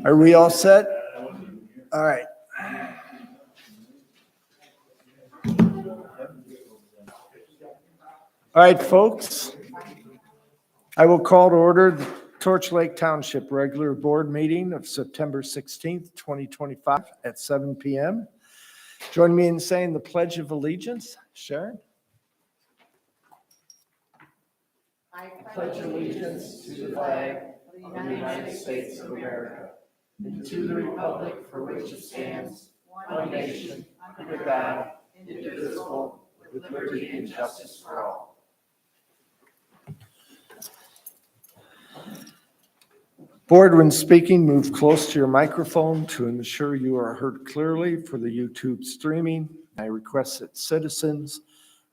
Are we all set? All right. All right, folks. I will call to order the Torch Lake Township regular board meeting of September 16th, 2025 at 7 p.m. Join me in saying the Pledge of Allegiance. Sharon? I pledge allegiance to the flag of the United States of America and to the republic for which it stands, one nation, under God, indivisible, with liberty and justice for all. Board, when speaking, move close to your microphone to ensure you are heard clearly for the YouTube streaming. I request that citizens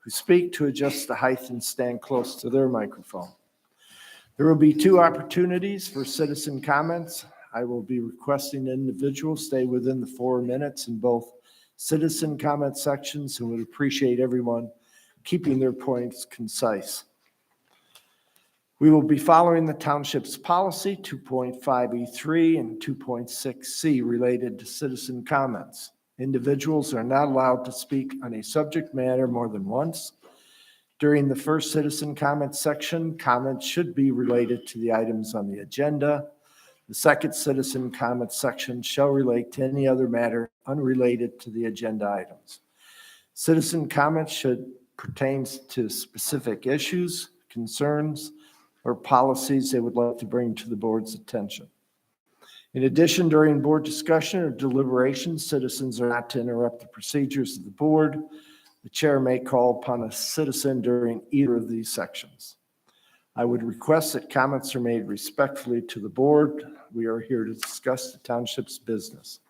who speak to adjust the height and stand close to their microphone. There will be two opportunities for citizen comments. I will be requesting individuals stay within the 4 minutes in both citizen comment sections and would appreciate everyone keeping their points concise. We will be following the township's policy 2.5E3 and 2.6C related to citizen comments. Individuals are not allowed to speak on a subject matter more than once. During the first citizen comment section, comments should be related to the items on the agenda. The second citizen comment section shall relate to any other matter unrelated to the agenda items. Citizen comments should pertain to specific issues, concerns, or policies they would like to bring to the board's attention. In addition, during board discussion or deliberation, citizens are not to interrupt the procedures of the board. The chair may call upon a citizen during either of these sections. I would request that comments are made respectfully to the board. We are here to discuss the township's business.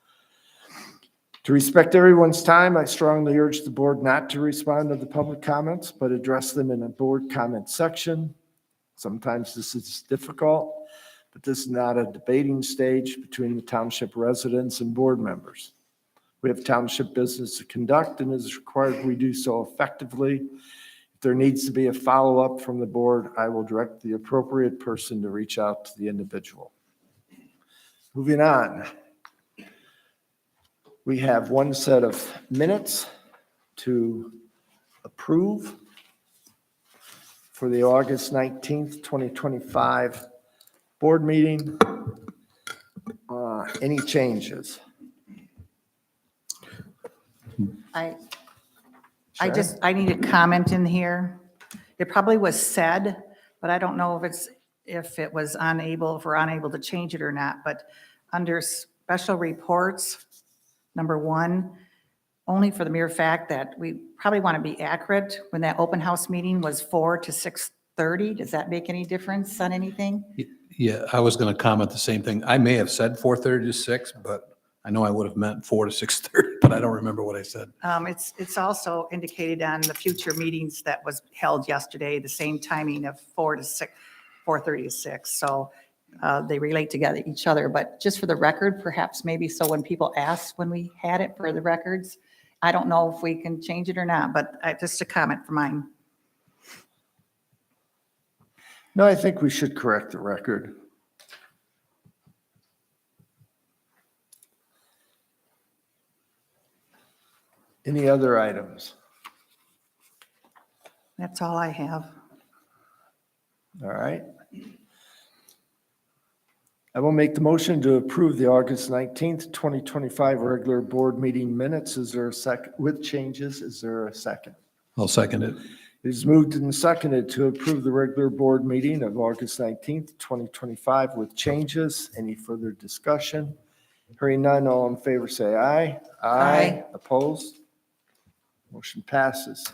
To respect everyone's time, I strongly urge the board not to respond to the public comments, but address them in a board comment section. Sometimes this is difficult, but this is not a debating stage between the township residents and board members. We have township business to conduct, and it is required we do so effectively. If there needs to be a follow-up from the board, I will direct the appropriate person to reach out to the individual. Moving on. We have one set of minutes to approve for the August 19th, 2025 board meeting. Any changes? I need a comment in here. It probably was said, but I don't know if we're unable to change it or not. But under special reports, number 1, only for the mere fact that we probably want to be accurate, when that open house meeting was 4 to 6:30, does that make any difference on anything? Yeah, I was going to comment the same thing. I may have said 4:30 to 6, but I know I would have meant 4 to 6:30, but I don't remember what I said. It's also indicated on the future meetings that was held yesterday, the same timing of 4:30 to 6. So they relate together each other, but just for the record, perhaps maybe so when people ask when we had it for the records, I don't know if we can change it or not, but just a comment for mine. No, I think we should correct the record. Any other items? That's all I have. All right. I will make the motion to approve the August 19th, 2025 regular board meeting minutes. Is there a second with changes? Is there a second? I'll second it. It is moved and seconded to approve the regular board meeting of August 19th, 2025 with changes. Any further discussion? Hearing none, all in favor say aye. Aye. Opposed? Motion passes.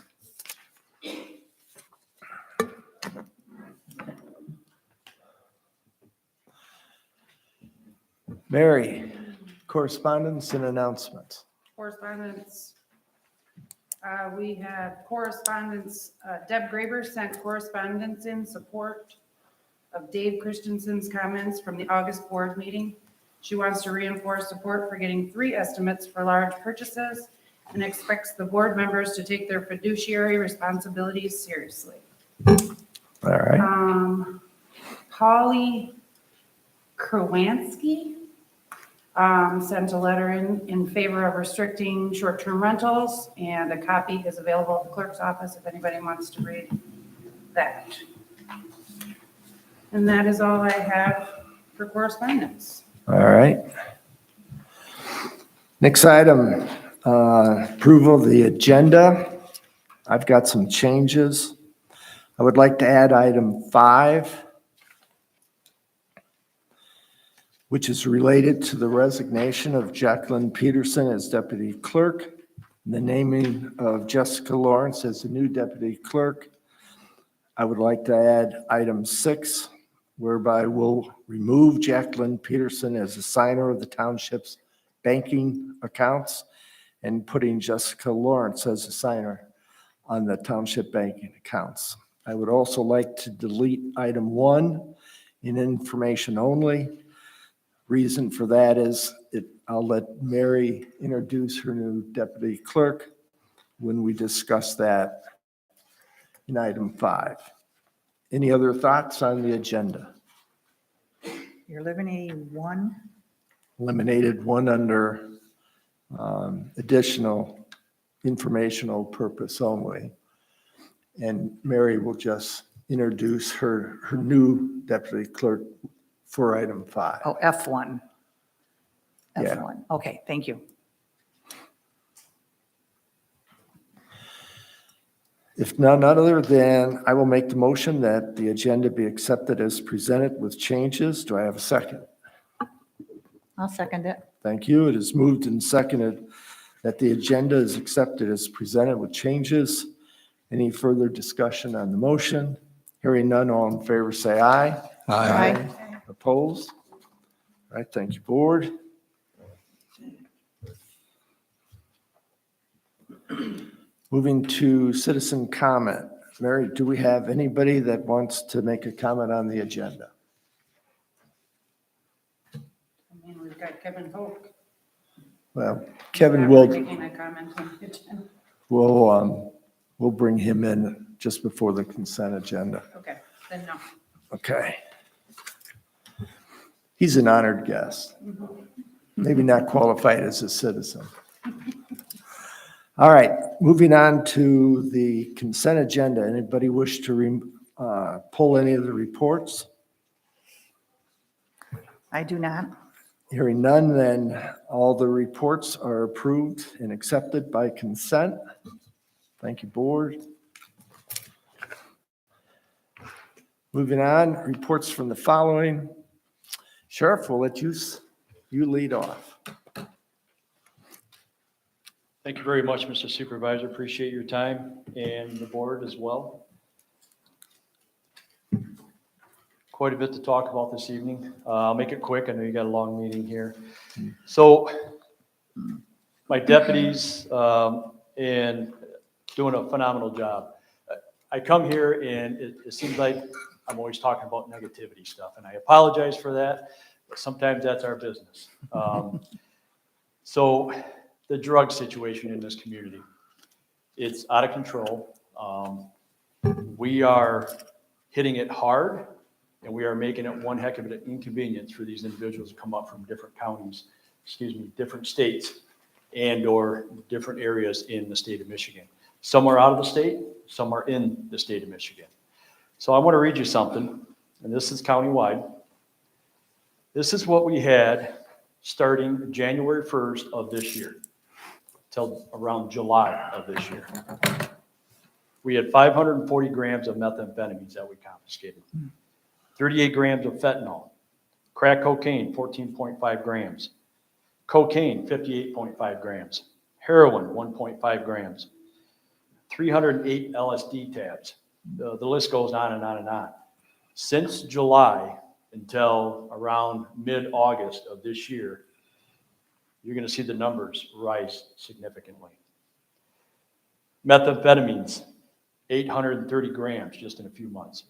Mary, correspondence and announcements. Correspondence. We have correspondence. Deb Graber sent correspondence in support of Dave Christensen's comments from the August board meeting. She wants to reinforce support for getting 3 estimates for large purchases and expects the board members to take their fiduciary responsibilities seriously. All right. Polly Krawanski sent a letter in favor of restricting short-term rentals, and a copy is available at the clerk's office if anybody wants to read that. And that is all I have for correspondence. All right. Next item, approval of the agenda. I've got some changes. I would like to add item 5, which is related to the resignation of Jacqueline Peterson as deputy clerk, and the naming of Jessica Lawrence as the new deputy clerk. I would like to add item 6, whereby we'll remove Jacqueline Peterson as a signer of the township's banking accounts and putting Jessica Lawrence as a signer on the township banking accounts. I would also like to delete item 1 in information only. Reason for that is I'll let Mary introduce her new deputy clerk when we discuss that in item 5. Any other thoughts on the agenda? You're eliminating 1. Eliminated 1 under additional informational purpose only. And Mary will just introduce her new deputy clerk for item 5. Oh, F1. Yeah. F1. Okay, thank you. If none other, then I will make the motion that the agenda be accepted as presented with changes. Do I have a second? I'll second it. Thank you. It is moved and seconded that the agenda is accepted as presented with changes. Any further discussion on the motion? Hearing none, all in favor say aye. Aye. Opposed? All right, thank you, board. Moving to citizen comment. Mary, do we have anybody that wants to make a comment on the agenda? I mean, we've got Kevin Hoke. Well, Kevin Not will, making a comment on the agenda. we'll bring him in just before the consent agenda. Okay, then no. Okay. He's an honored guest. Maybe not qualified as a citizen. All right, moving on to the consent agenda. Anybody wish to pull any of the reports? I do not. Hearing none, then all the reports are approved and accepted by consent. Thank you, board. Moving on, reports from the following. Sheriff, we'll let you lead off. Thank you very much, Mr. Supervisor. Appreciate your time and the board as well. Quite a bit to talk about this evening. I'll make it quick. I know you got a long meeting here. So my deputies and doing a phenomenal job. I come here and it seems like I'm always talking about negativity stuff, and I apologize for that, but sometimes that's our business. So the drug situation in this community, it's out of control. We are hitting it hard, and we are making it one heck of an inconvenience for these individuals who come up from different counties, different states, and or different areas in the state of Michigan. Some are out of the state, some are in the state of Michigan. So I want to read you something, and this is countywide. This is what we had starting January 1st of this year till around July of this year. We had 540 grams of methamphetamines that we confiscated, 38 grams of fentanyl, crack cocaine, 14.5 grams, cocaine, 58.5 grams, heroin, 1.5 grams, 308 LSD tabs. The list goes on and on and on. Since July until around mid-August of this year, you're going to see the numbers rise significantly. Methamphetamines, 830 grams just in a few months.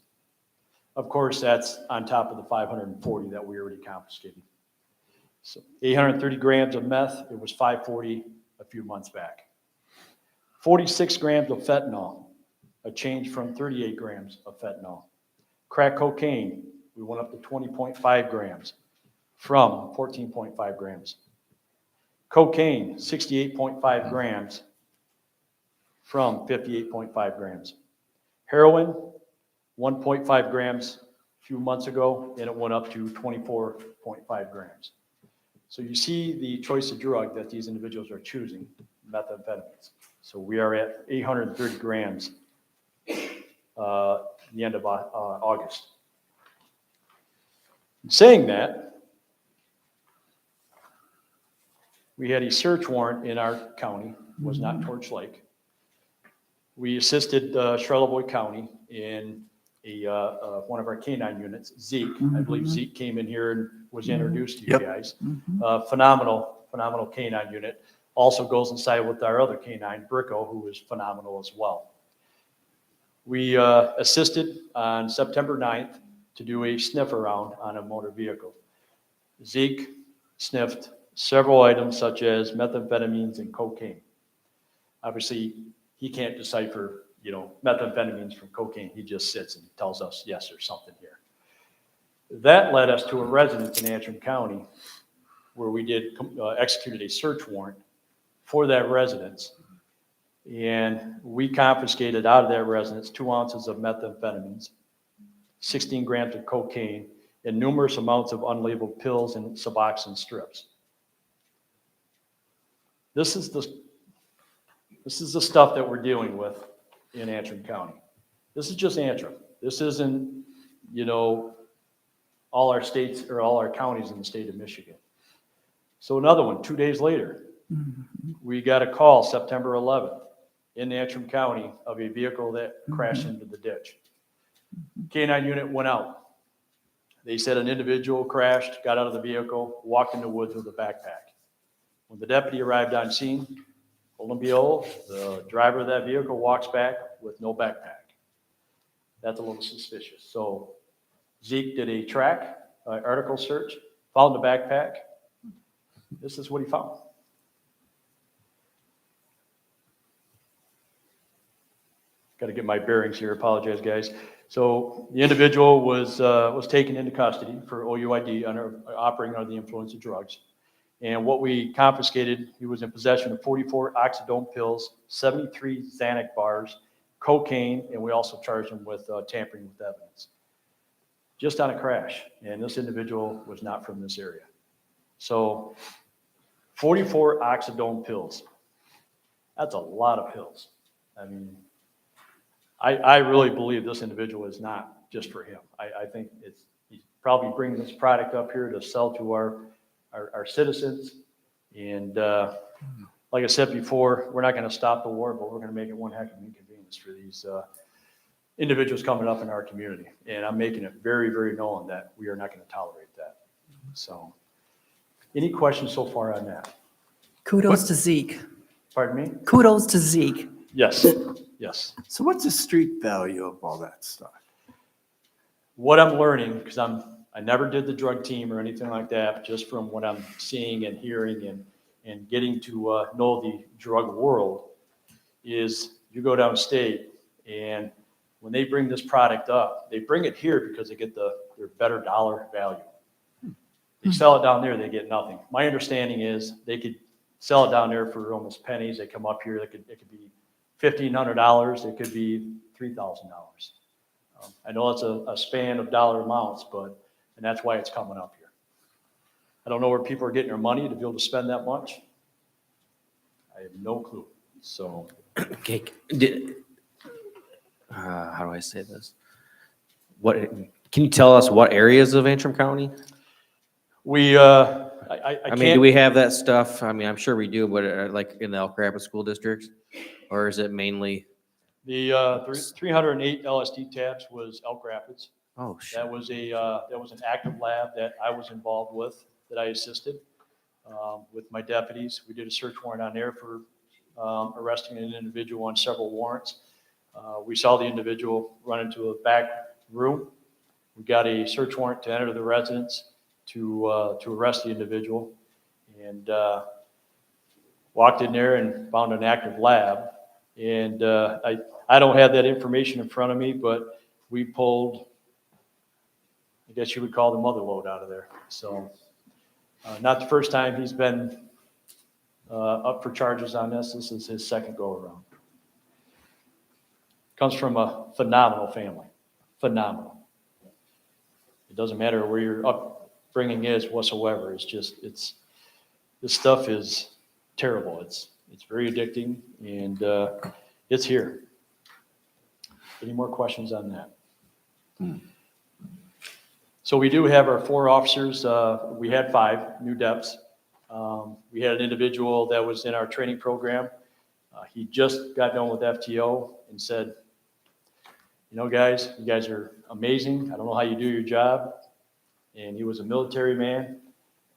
Of course, that's on top of the 540 that we already confiscated. So 830 grams of meth, it was 540 a few months back. 46 grams of fentanyl, a change from 38 grams of fentanyl. Crack cocaine, we went up to 20.5 grams. from 14.5 grams. Cocaine, 68.5 grams from 58.5 grams. Heroin, 1.5 grams a few months ago, and it went up to 24.5 grams. So you see the choice of drug that these individuals are choosing, methamphetamines. So we are at 830 grams the end of August. In saying that, we had a search warrant in our county, was not Torch Lake. We assisted Charlevoix County in one of our canine units, Zeke. I believe Zeke came in here and was introduced to you guys. Phenomenal canine unit. Also goes inside with our other canine, Bricko, who is phenomenal as well. We assisted on September 9th to do a sniff around on a motor vehicle. Zeke sniffed several items such as methamphetamines and cocaine. Obviously, he can't decipher, methamphetamines from cocaine. He just sits and tells us, yes, there's something here. That led us to a residence in Antrim County where we did executed a search warrant for that residence. And we confiscated out of that residence 2 ounces of methamphetamines, 16 grams of cocaine, and numerous amounts of unlabeled pills and Suboxone strips. This is the stuff that we're dealing with in Antrim County. This is just Antrim. This isn't, all our states or all our counties in the state of Michigan. So another one, 2 days later, we got a call September 11th in Antrim County of a vehicle that crashed into the ditch. Canine unit went out. They said an individual crashed, got out of the vehicle, walked in the woods with a backpack. When the deputy arrived on scene, lo and behold, the driver of that vehicle walks back with no backpack. That's a little suspicious. So Zeke did a article search, found the backpack. This is what he found. Got to get my bearings here. Apologize, guys. So the individual was taken into custody for OUID operating under the influence of drugs. And what we confiscated, he was in possession of 44 oxydome pills, 73 Xanax bars, cocaine, and we also charged him with tampering with evidence. Just on a crash. And this individual was not from this area. So 44 oxydome pills. That's a lot of pills. I mean, I really believe this individual is not just for him. I think he's probably bringing this product up here to sell to our citizens. And like I said before, we're not going to stop the war, but we're going to make it one heck of an inconvenience for these individuals coming up in our community. And I'm making it very, very known that we are not going to tolerate that. So any questions so far on that? Kudos to Zeke. Pardon me? Kudos to Zeke. Yes, yes. So what's the street value of all that stuff? What I'm learning, because I never did the drug team or anything like that, but just from what I'm seeing and hearing and getting to know the drug world, is you go downstate and when they bring this product up, they bring it here because they get their better dollar value. They sell it down there, they get nothing. My understanding is they could sell it down there for almost pennies. They come up here, it could be $1,500, it could be $3,000. I know it's a span of dollar amounts, and that's why it's coming up here. I don't know where people are getting their money to be able to spend that much. I have no clue. So, Okay, how do I say this? Can you tell us what areas of Antrim County? we, I mean, do can't, we have that stuff? I mean, I'm sure we do, but like in the Elk Rapids school districts? Or is it mainly, the 308 LSD tabs was Elk Rapids. oh, shit. That was an active lab that I was involved with, that I assisted with my deputies. We did a search warrant on there for arresting an individual on several warrants. We saw the individual run into a back room. We got a search warrant to enter the residence to arrest the individual, and walked in there and found an active lab. And I don't have that information in front of me, but we pulled, I guess you would call the mother lode out of there. So Not the first time he's been up for charges on this. This is his second go-around. Comes from a phenomenal family. Phenomenal. It doesn't matter where your upbringing is whatsoever. It's just, this stuff is terrible. It's very addicting, and it's here. Any more questions on that? So we do have our 4 officers. We had 5 new depths. We had an individual that was in our training program. He just got done with FTO and said, you know, guys, you guys are amazing. I don't know how you do your job. And he was a military man.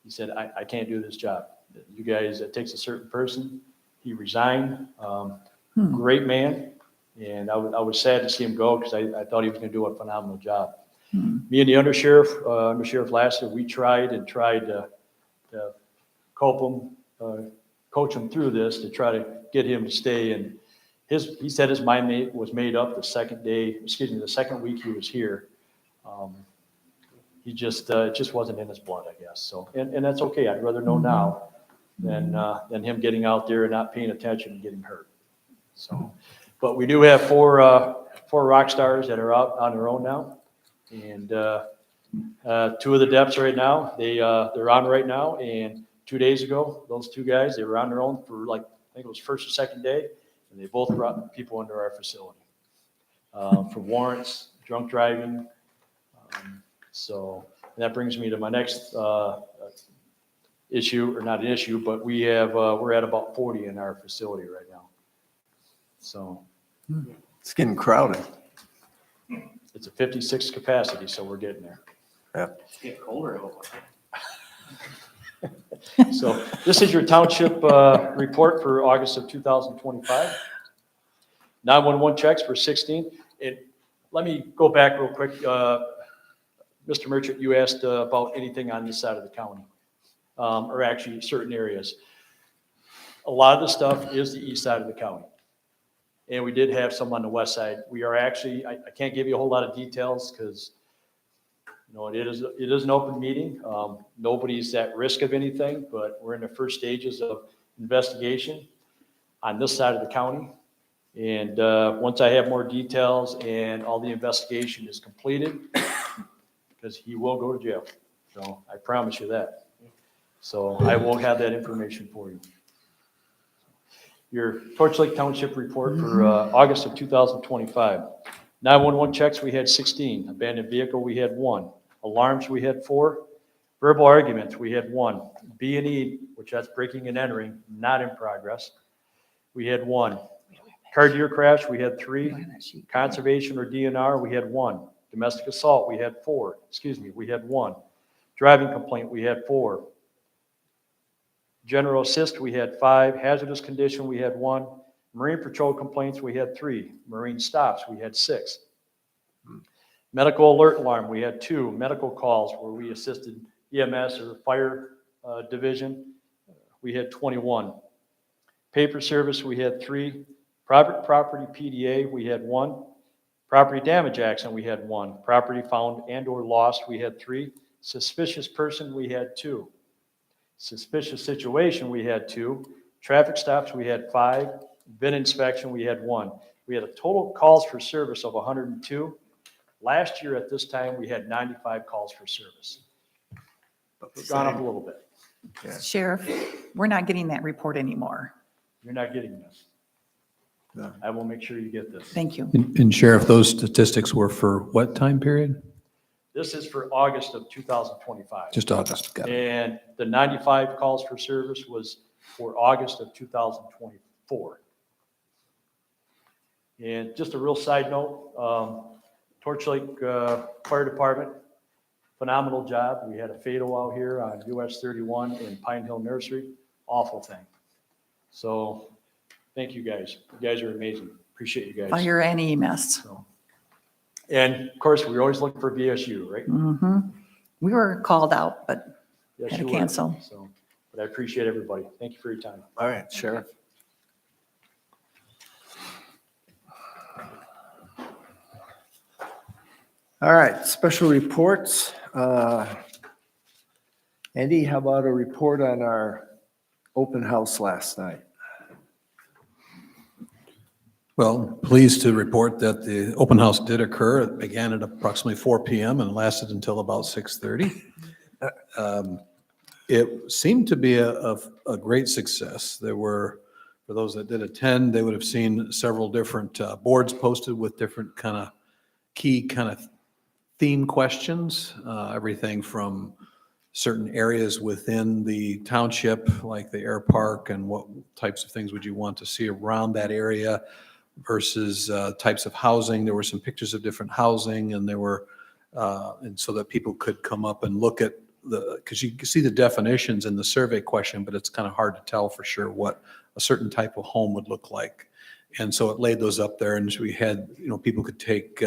He said, I can't do this job. You guys, it takes a certain person. He resigned. Great man. And I was sad to see him go because I thought he was going to do a phenomenal job. Me and the Undersheriff Lasser, we tried to coach him through this to try to get him to stay. And he said his mind was made up the second week he was here. He just, it just wasn't in his blood, I guess. So, and that's okay. I'd rather know now than him getting out there and not paying attention and getting hurt. So, but we do have 4 rock stars that are out on their own now. And 2 of the depths right now, they're on right now. And 2 days ago, those 2 guys, they were on their own for I think it was first or second day, and they both brought people into our facility for warrants, drunk driving. So that brings me to my next issue, or not an issue, but we're at about 40 in our facility right now. So It's getting crowded. it's a 56 capacity, so we're getting there. Yep. It's getting colder. So this is your township report for August of 2025. 911 checks for 16. And let me go back real quick. Mr. Merchant, you asked about anything on this side of the county, or actually certain areas. A lot of the stuff is the east side of the county. And we did have some on the west side. We are actually, I can't give you a whole lot of details because, you know, it is an open meeting. Nobody's at risk of anything, but we're in the first stages of investigation on this side of the county. And once I have more details and all the investigation is completed, because he will go to jail. So I promise you that. So I will have that information for you. Your Torch Lake Township report for August of 2025. 911 checks, we had 16. Abandoned vehicle, we had 1. Alarms, we had 4. Verbal arguments, we had 1. B&E, which that's breaking and entering, not in progress. We had 1. Car deer crash, we had 3. Conservation or DNR, we had 1. Domestic assault, we had 4. We had 1. Driving complaint, we had 4. General assist, we had 5. Hazardous condition, we had 1. Marine patrol complaints, we had 3. Marine stops, we had 6. Medical alert alarm, we had 2. Medical calls where we assisted EMS or fire division, we had 21. Paper service, we had 3. Private property PDA, we had 1. Property damage accident, we had 1. Property found and or lost, we had 3. Suspicious person, we had 2. Suspicious situation, we had 2. Traffic stops, we had 5. VIN inspection, we had 1. We had a total calls for service of 102. Last year at this time, we had 95 calls for service. We've gone up a little bit. Sheriff, we're not getting that report anymore. You're not getting this. No. I will make sure you get this. Thank you. And Sheriff, those statistics were for what time period? This is for August of 2025. Just August. Got it. And the 95 calls for service was for August of 2024. And just a real side note, Torch Lake Fire Department, phenomenal job. We had a fatal out here on US 31 in Pine Hill Nursery. Awful thing. So thank you guys. You guys are amazing. Appreciate you guys. Fire and EMS. So, and of course, we're always looking for VSU, right? We were called out, but Yes, had you to were. cancel. So, but I appreciate everybody. Thank you for your time. All right, Sheriff. All right, special reports. Andy, how about a report on our open house last night? Well, pleased to report that the open house did occur. It began at approximately 4 PM and lasted until about 6:30. It seemed to be a great success. There were, for those that did attend, they would have seen several different boards posted with different kind of key kind of theme questions, everything from certain areas within the township, like the air park, and what types of things would you want to see around that area versus types of housing. There were some pictures of different housing, and there were, and so that people could come up and look at because you can see the definitions in the survey question, but it's kind of hard to tell for sure what a certain type of home would look like. And so it laid those up there, and so we had, people could take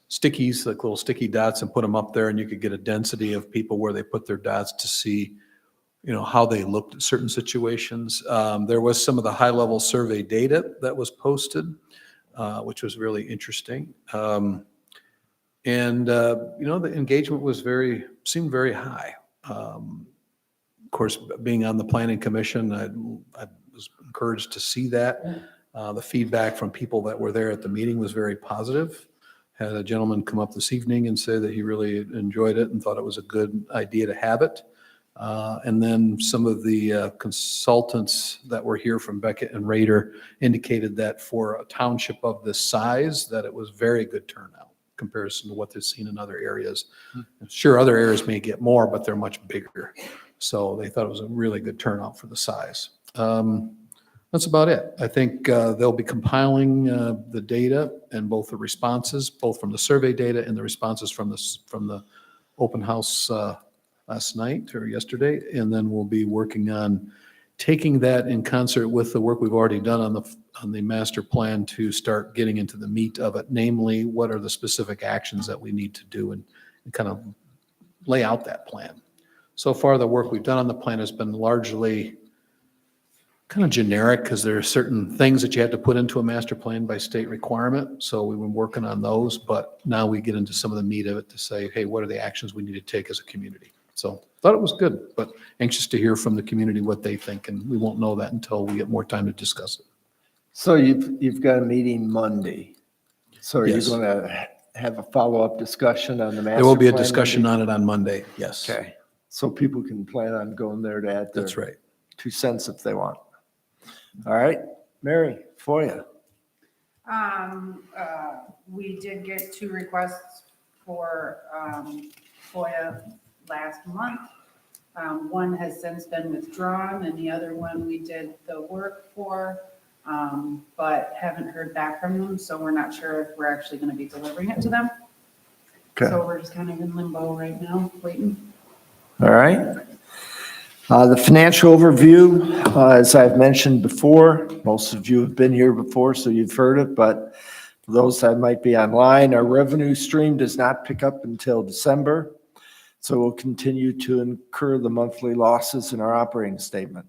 stickies, like little sticky dots, and put them up there, and you could get a density of people where they put their dots to see, how they looked at certain situations. There was some of the high-level survey data that was posted, which was really interesting. The engagement was seemed very high. Of course, being on the planning commission, I was encouraged to see that. The feedback from people that were there at the meeting was very positive. Had a gentleman come up this evening and say that he really enjoyed it and thought it was a good idea to have it. And then some of the consultants that were here from Beckett and Rader indicated that for a township of this size, that it was very good turnout in comparison to what they've seen in other areas. Sure, other areas may get more, but they're much bigger. So they thought it was a really good turnout for the size. That's about it. I think they'll be compiling the data and both the responses, both from the survey data and the responses from the open house last night or yesterday, and then we'll be working on taking that in concert with the work we've already done on the master plan to start getting into the meat of it, namely what are the specific actions that we need to do and kind of lay out that plan. So far, the work we've done on the plan has been largely kind of generic because there are certain things that you have to put into a master plan by state requirement. So we've been working on those, but now we get into some of the meat of it to say, hey, what are the actions we need to take as a community? So thought it was good, but anxious to hear from the community what they think, and we won't know that until we get more time to discuss it. So you've got a meeting Monday. So are you Yes. going to have a follow-up discussion on the master plan? There will be a discussion on it on Monday, yes. Okay, so people can plan on going there to add their That's right. 2 cents if they want. All right, Mary, for you. We did get 2 requests for FOIA last month. One has since been withdrawn, and the other one we did the work for, but haven't heard back from them, so we're not sure if we're actually going to be delivering it to them. Okay, So we're just kind of in limbo right now, waiting. all right. The financial overview, as I've mentioned before, most of you have been here before, so you've heard it, but for those that might be online, our revenue stream does not pick up until December, so we'll continue to incur the monthly losses in our operating statement.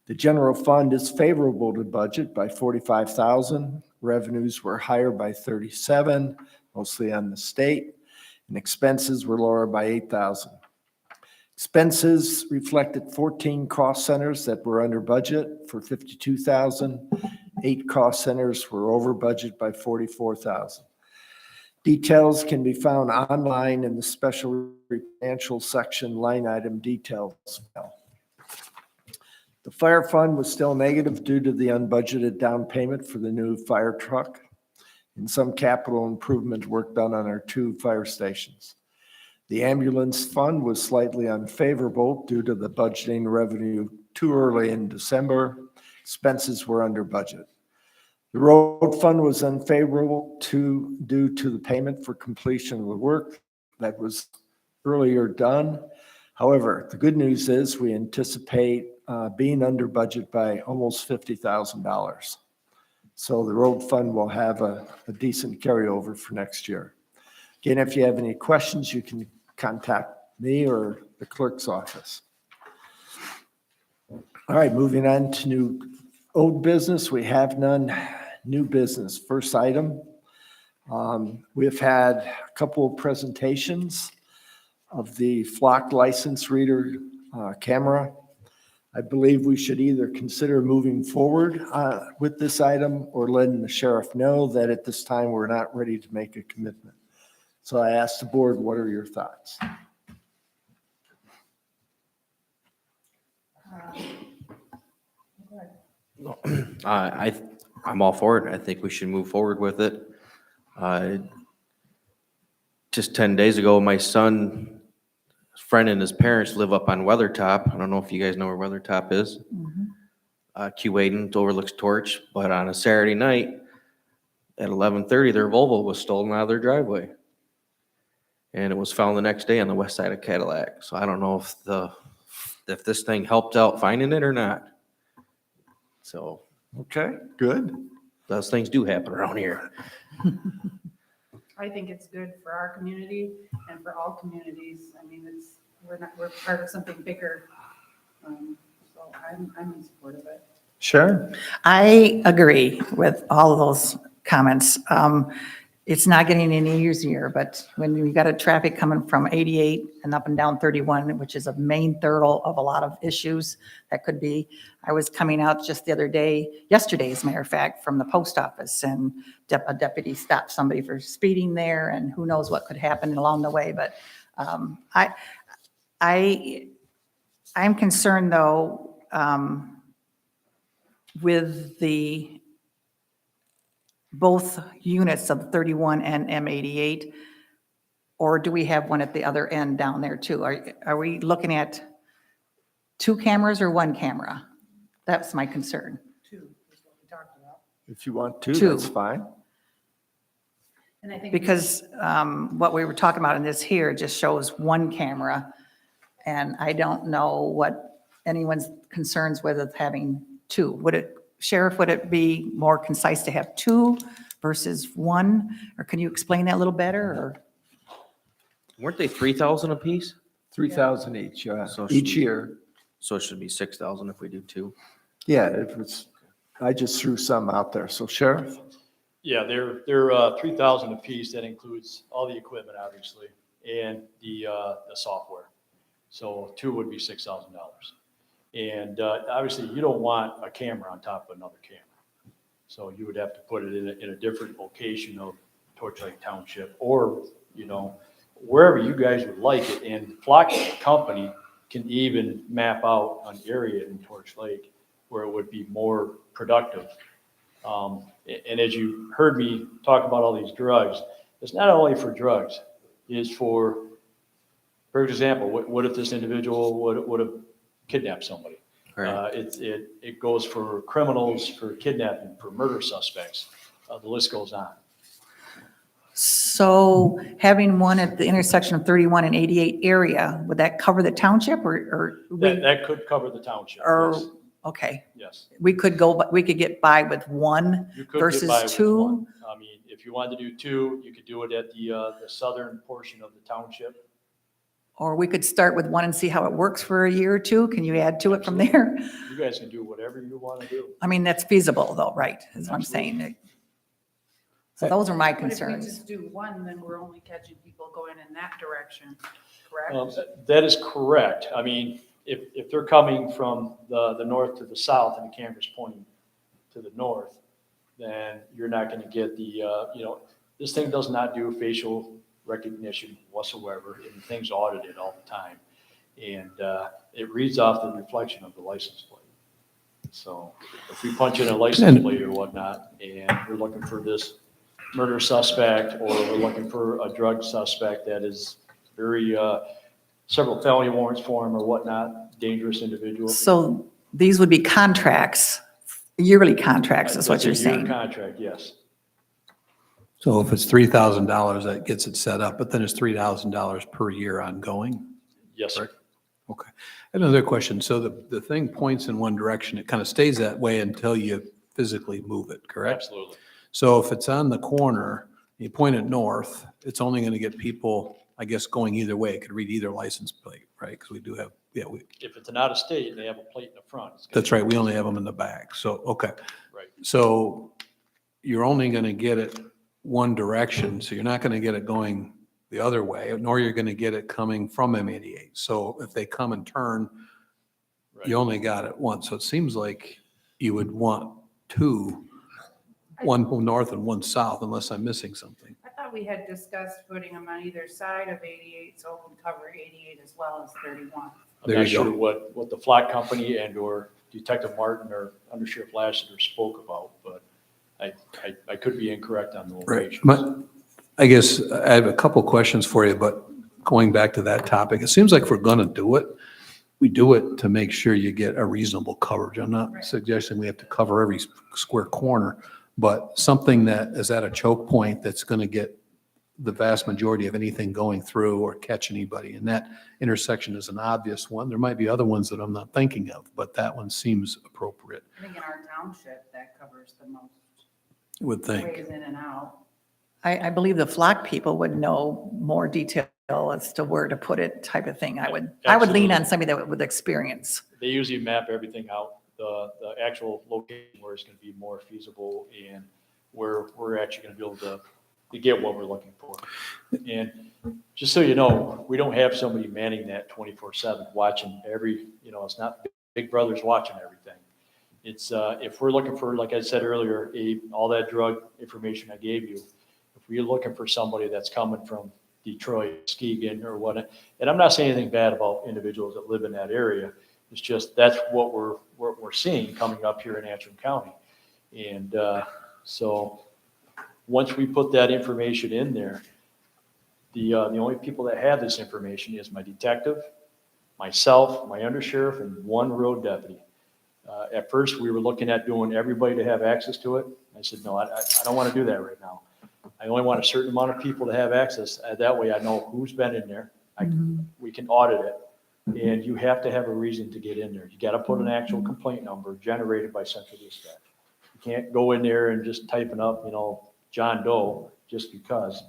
The general fund is favorable to budget by $45,000. Revenues were higher by $37,000, mostly on the state, and expenses were lower by $8,000. Expenses reflected 14 cost centers that were under budget for $52,000. 8 cost centers were over budget by $44,000. Details can be found online in the special financial section line item details. The fire fund was still negative due to the unbudgeted down payment for the new fire truck and some capital improvement work done on our 2 fire stations. The ambulance fund was slightly unfavorable due to the budgeting revenue too early in December. Expenses were under budget. The road fund was unfavorable due to the payment for completion of the work that was earlier done. However, the good news is we anticipate being under budget by almost $50,000. So the road fund will have a decent carryover for next year. Again, if you have any questions, you can contact me or the clerk's office. All right, moving on to new old business. We have none. New business. First item. We've had a couple of presentations of the flock license reader camera. I believe we should either consider moving forward with this item or letting the sheriff know that at this time we're not ready to make a commitment. So I asked the board, what are your thoughts? I'm all for it. I think we should move forward with it. Just 10 days ago, my son, his friend and his parents live up on Weathertop. I don't know if you guys know where Weathertop is. Q8 overlooks Torch, but on a Saturday night at 11:30, their Volvo was stolen out of their driveway. And it was found the next day on the west side of Cadillac. So I don't know if this thing helped out finding it or not. So Okay, good. those things do happen around here. I think it's good for our community and for all communities. I mean, we're part of something bigger. So I'm in support of it. Sharon? I agree with all of those comments. It's not getting any easier, but when you got a traffic coming from 88 and up and down 31, which is a main thoroughfare of a lot of issues that could be, I was coming out just the other day, yesterday, as a matter of fact, from the post office, and a deputy stopped somebody for speeding there, and who knows what could happen along the way. But I'm concerned, though, with both units of 31 and M88, or do we have one at the other end down there too? Are we looking at 2 cameras or 1 camera? That's my concern. 2 is what we talked about. If you want to, 2. that's fine. And I think. Because what we were talking about in this here just shows 1 camera, and I don't know what anyone's concerns with having 2. Sheriff, would it be more concise to have 2 versus 1? Or can you explain that a little better, or? Weren't they 3,000 apiece? 3,000 each, So each should- year. So it should be 6,000 if we do 2. Yeah, it was, I just threw some out there. So Sheriff? Yeah, they're 3,000 apiece. That includes all the equipment, obviously, and the software. So 2 would be $6,000. And obviously, you don't want a camera on top of another camera. So you would have to put it in a different location of Torch Lake Township, or, wherever you guys would like it. And Flock Company can even map out an area in Torch Lake where it would be more productive. And as you heard me talk about all these drugs, it's not only for drugs. It's for example, what if this individual would have kidnapped somebody? Right. It goes for criminals, for kidnapping, for murder suspects. The list goes on. So having one at the intersection of 31 and 88 area, would that cover the township, or? That could cover the township. Or, Yes. okay, Yes. we could get by with 1 You could get versus by with 2? one. I mean, if you wanted to do 2, you could do it at the southern portion of the township. Or we could start with 1 and see how it works for a year or 2? Can you add to it from there? You guys can do whatever you want to do. I mean, that's feasible though, right? Is what I'm saying. So those are my But if we concerns. just do 1, then we're only catching people going in that direction, correct? That is correct. I mean, if they're coming from the north to the south and the camera's pointing to the north, then you're not going to get this thing does not do facial recognition whatsoever, and the thing's audited all the time. And it reads off the reflection of the license plate. So if we punch in a license plate or whatnot, and we're looking for this murder suspect, or we're looking for a drug suspect that is very, several felony warrants for him or whatnot, dangerous individual. So these would be contracts, yearly contracts is what It's a you're year saying. Contract, yes. So if it's $3,000, that gets it set up, but then it's $3,000 per year ongoing? Yes, sir. Okay. Another question. So the thing points in one direction, it kind of stays that way until you physically move it, correct? Absolutely. So if it's on the corner, you point it north, it's only going to get people, I guess, going either way. It could read either license plate, right? Because we do have, If it's an out of state, they have a plate in the front. It's gonna that's be- right. We only have them in the back. So, okay. Right. So you're only going to get it one direction. So you're not going to get it going the other way, nor you're going to get it coming from M88. So if they come and turn, you only got it once. So it seems like you would want two, one north and one south, unless I'm missing something. I thought we had discussed putting them on either side of 88, so it would cover 88 as well as 31. I'm There not you go. sure what the flock company and or Detective Martin or Under Sheriff Lassiter spoke about, but I could be incorrect on the Right. location. I guess I have a couple questions for you, but going back to that topic, it seems like if we're going to do it, we do it to make sure you get a reasonable coverage. I'm not Right. suggesting we have to cover every square corner, but something that is at a choke point that's going to get the vast majority of anything going through or catch anybody. And that intersection is an obvious one. There might be other ones that I'm not thinking of, but that one seems appropriate, I think in our township, that covers the most I would think. ways in and out. I believe the flock people would know more detail as to where to put it type of thing. I would lean Absolutely. on somebody that with experience. They usually map everything out, the actual location where it's going to be more feasible and where we're actually going to be able to get what we're looking for. And just so you know, we don't have somebody manning that 24/7, watching it's not Big Brother's watching everything. It's, if we're looking for, like I said earlier, all that drug information I gave you, if we're looking for somebody that's coming from Detroit, Muskegon, or what, and I'm not saying anything bad about individuals that live in that area, it's just that's what we're seeing coming up here in Antrim County. And so once we put that information in there, the only people that have this information is my detective, myself, my undersheriff, and one road deputy. At first, we were looking at doing everybody to have access to it. I said, no, I don't want to do that right now. I only want a certain amount of people to have access. That way I know who's been in there. We can audit it. And you have to have a reason to get in there. You got to put an actual complaint number generated by Central Dispatch. You can't go in there and just typing up, John Doe, just because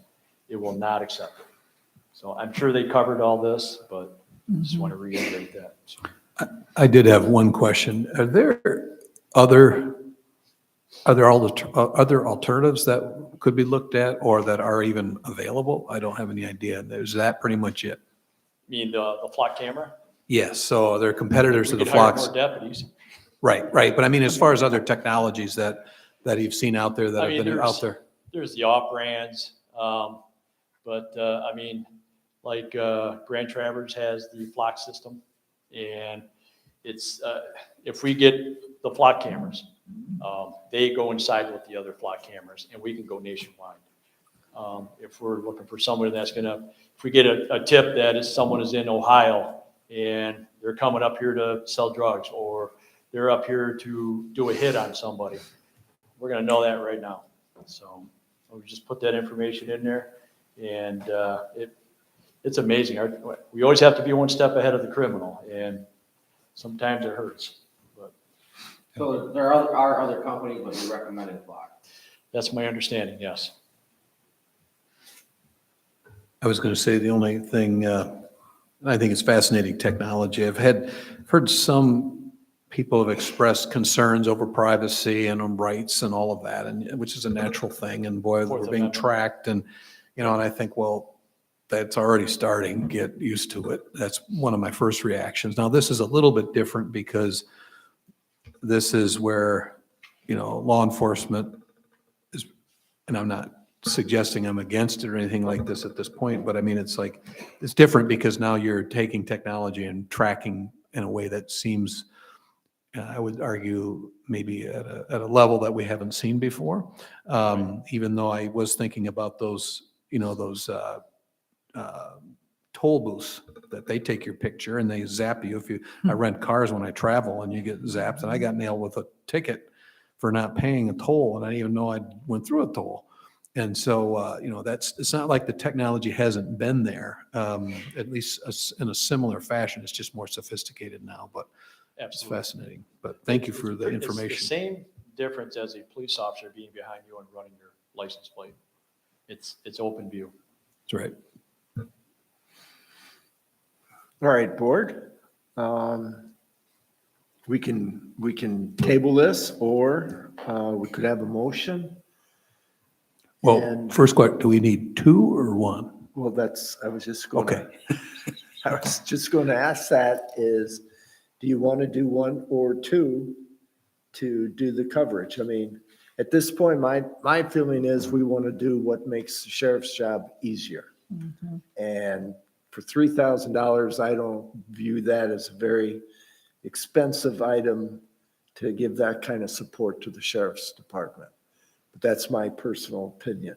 it will not accept it. So I'm sure they covered all this, but just want to reiterate that. So. I did have one question. Are there other alternatives that could be looked at or that are even available? I don't have any idea. Is that pretty much it? You mean the flock camera? Yes, so they're competitors to We the could hire flocks. more deputies. Right. But I mean, as far as other technologies that you've seen out there that I have mean, been out there. There's the off brands, but like Grand Traverse has the flock system, and it's if we get the flock cameras, they go inside with the other flock cameras, and we can go nationwide. If we're looking for someone that's if we get a tip that someone is in Ohio and they're coming up here to sell drugs, or they're up here to do a hit on somebody, we're gonna know that right now. So we just put that information in there, and it's amazing. We always have to be one step ahead of the criminal, and sometimes it hurts. But So there are other companies, but you recommended Flock. that's my understanding, yes. I was going to say the only thing, I think it's fascinating technology. I've heard some people have expressed concerns over privacy and on rights and all of that, and which is a natural thing. And boy, Fourth we're being Amendment. tracked, and and I think, well, that's already starting. Get used to it. That's one of my first reactions. Now, this is a little bit different because this is where law enforcement is, and I'm not suggesting I'm against it or anything like this at this point, but I mean, it's different because now you're taking technology and tracking in a way that seems, I would argue, maybe at a level that we haven't seen before. Even though I was thinking about those toll booths that they take your picture and they zap you. I rent cars when I travel and you get zapped, and I got nailed with a ticket for not paying a toll, and I didn't even know I went through a toll. And so, it's not like the technology hasn't been there, at least in a similar fashion. It's just more sophisticated now, but it's Absolutely. fascinating. But thank you for the It's information. the same difference as a police officer being behind you and running your license plate. It's open view. That's right. All right, board. We can table this, or we could have a motion. Well, And- first question, do we need two or one? Well, I was just going to. Okay. I was just going to ask that is, do you want to do one or two to do the coverage? I mean, at this point, my feeling is we want to do what makes the sheriff's job easier. And for $3,000, I don't view that as a very expensive item to give that kind of support to the sheriff's department. But that's my personal opinion.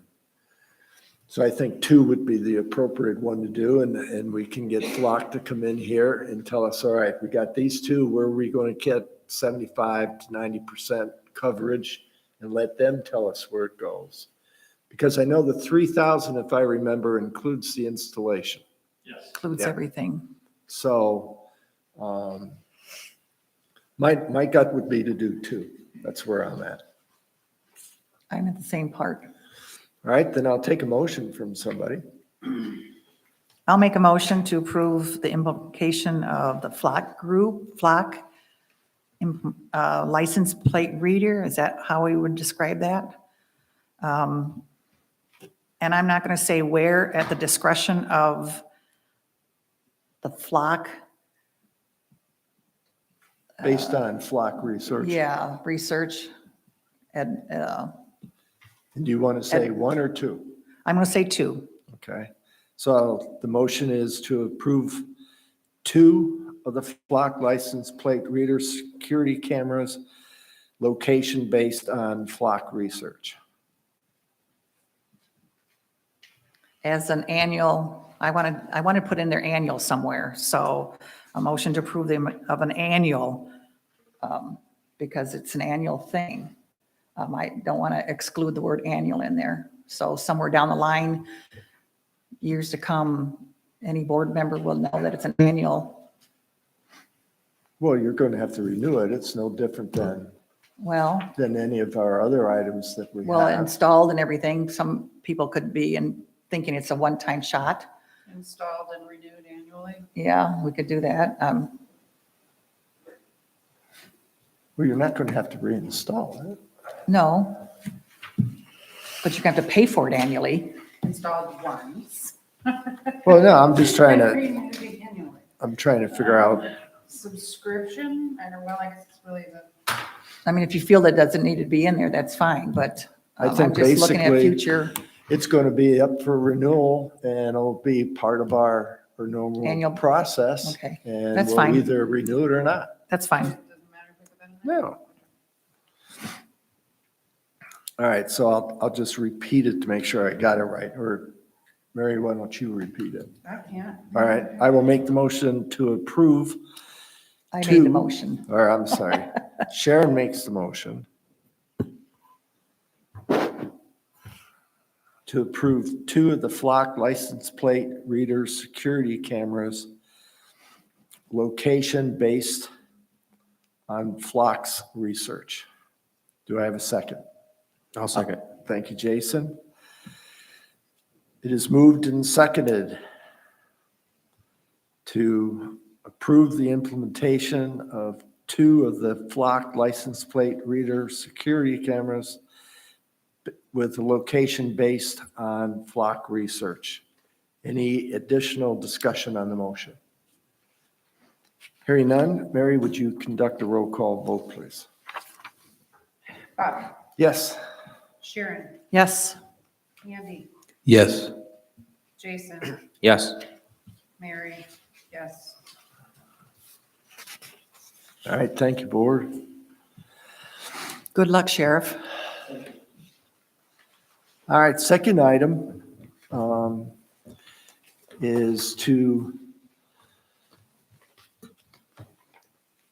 So I think two would be the appropriate one to do, and we can get Flock to come in here and tell us, all right, we got these two, where are we going to get 75 to 90% coverage, and let them tell us where it goes. Because I know the 3,000, if I remember, includes the installation. Includes Yeah. everything. So my gut would be to do two. That's where I'm at. I'm at the same part. All right, then I'll take a motion from somebody. I'll make a motion to approve the implementation of the Flock license plate reader. Is that how we would describe that? And I'm not going to say where, at the discretion of the Flock. Based on Flock research. Yeah, research. And And do you want to say one or two? I'm going to say two. Okay. So the motion is to approve two of the Flock license plate reader security cameras, location based on Flock research. As an annual, I want to put in their annual somewhere. So a motion to approve them of an annual, because it's an annual thing. I don't want to exclude the word annual in there. So somewhere down the line, years to come, any board member will know that it's an annual. Well, you're going to have to renew it. It's no different Well, than any of our other items that we well, have. installed and everything. Some people could be thinking it's a one-time shot. Installed and renewed annually. Yeah, we could do that. Well, you're not going to have to reinstall it. No, but you have to pay for it annually. Installed once. Well, no, I'm just trying to, Renewed annually. I'm trying to figure out, Subscription, I don't, well, I guess it's really the. I mean, if you feel that doesn't need to be in there, that's fine, but I I'm think just looking at basically- future it's going to be up for renewal and it'll be part of our normal Annual- process. Okay, And that's we'll fine. either renew it or not. That's fine. Doesn't matter if we put that in there? No. All right, so I'll just repeat it to make sure I got it right. Or Mary, why don't you repeat it? I can't. All right, I will make the motion to approve, I made Two. the motion. or I'm sorry, Sharon makes the motion to approve two of the Flock license plate reader security cameras, location based on Flock's research. Do I have a second? I'll second. Thank you, Jason. It is moved and seconded to approve the implementation of two of the Flock license plate reader security cameras with a location based on Flock research. Any additional discussion on the motion? Hearing none, Mary, would you conduct a roll call vote, please? Bob, Yes. Sharon, Yes, Andy, Yes. Jason, Yes. Mary, yes. All right, thank you, board. good luck, Sheriff. All right, second item is to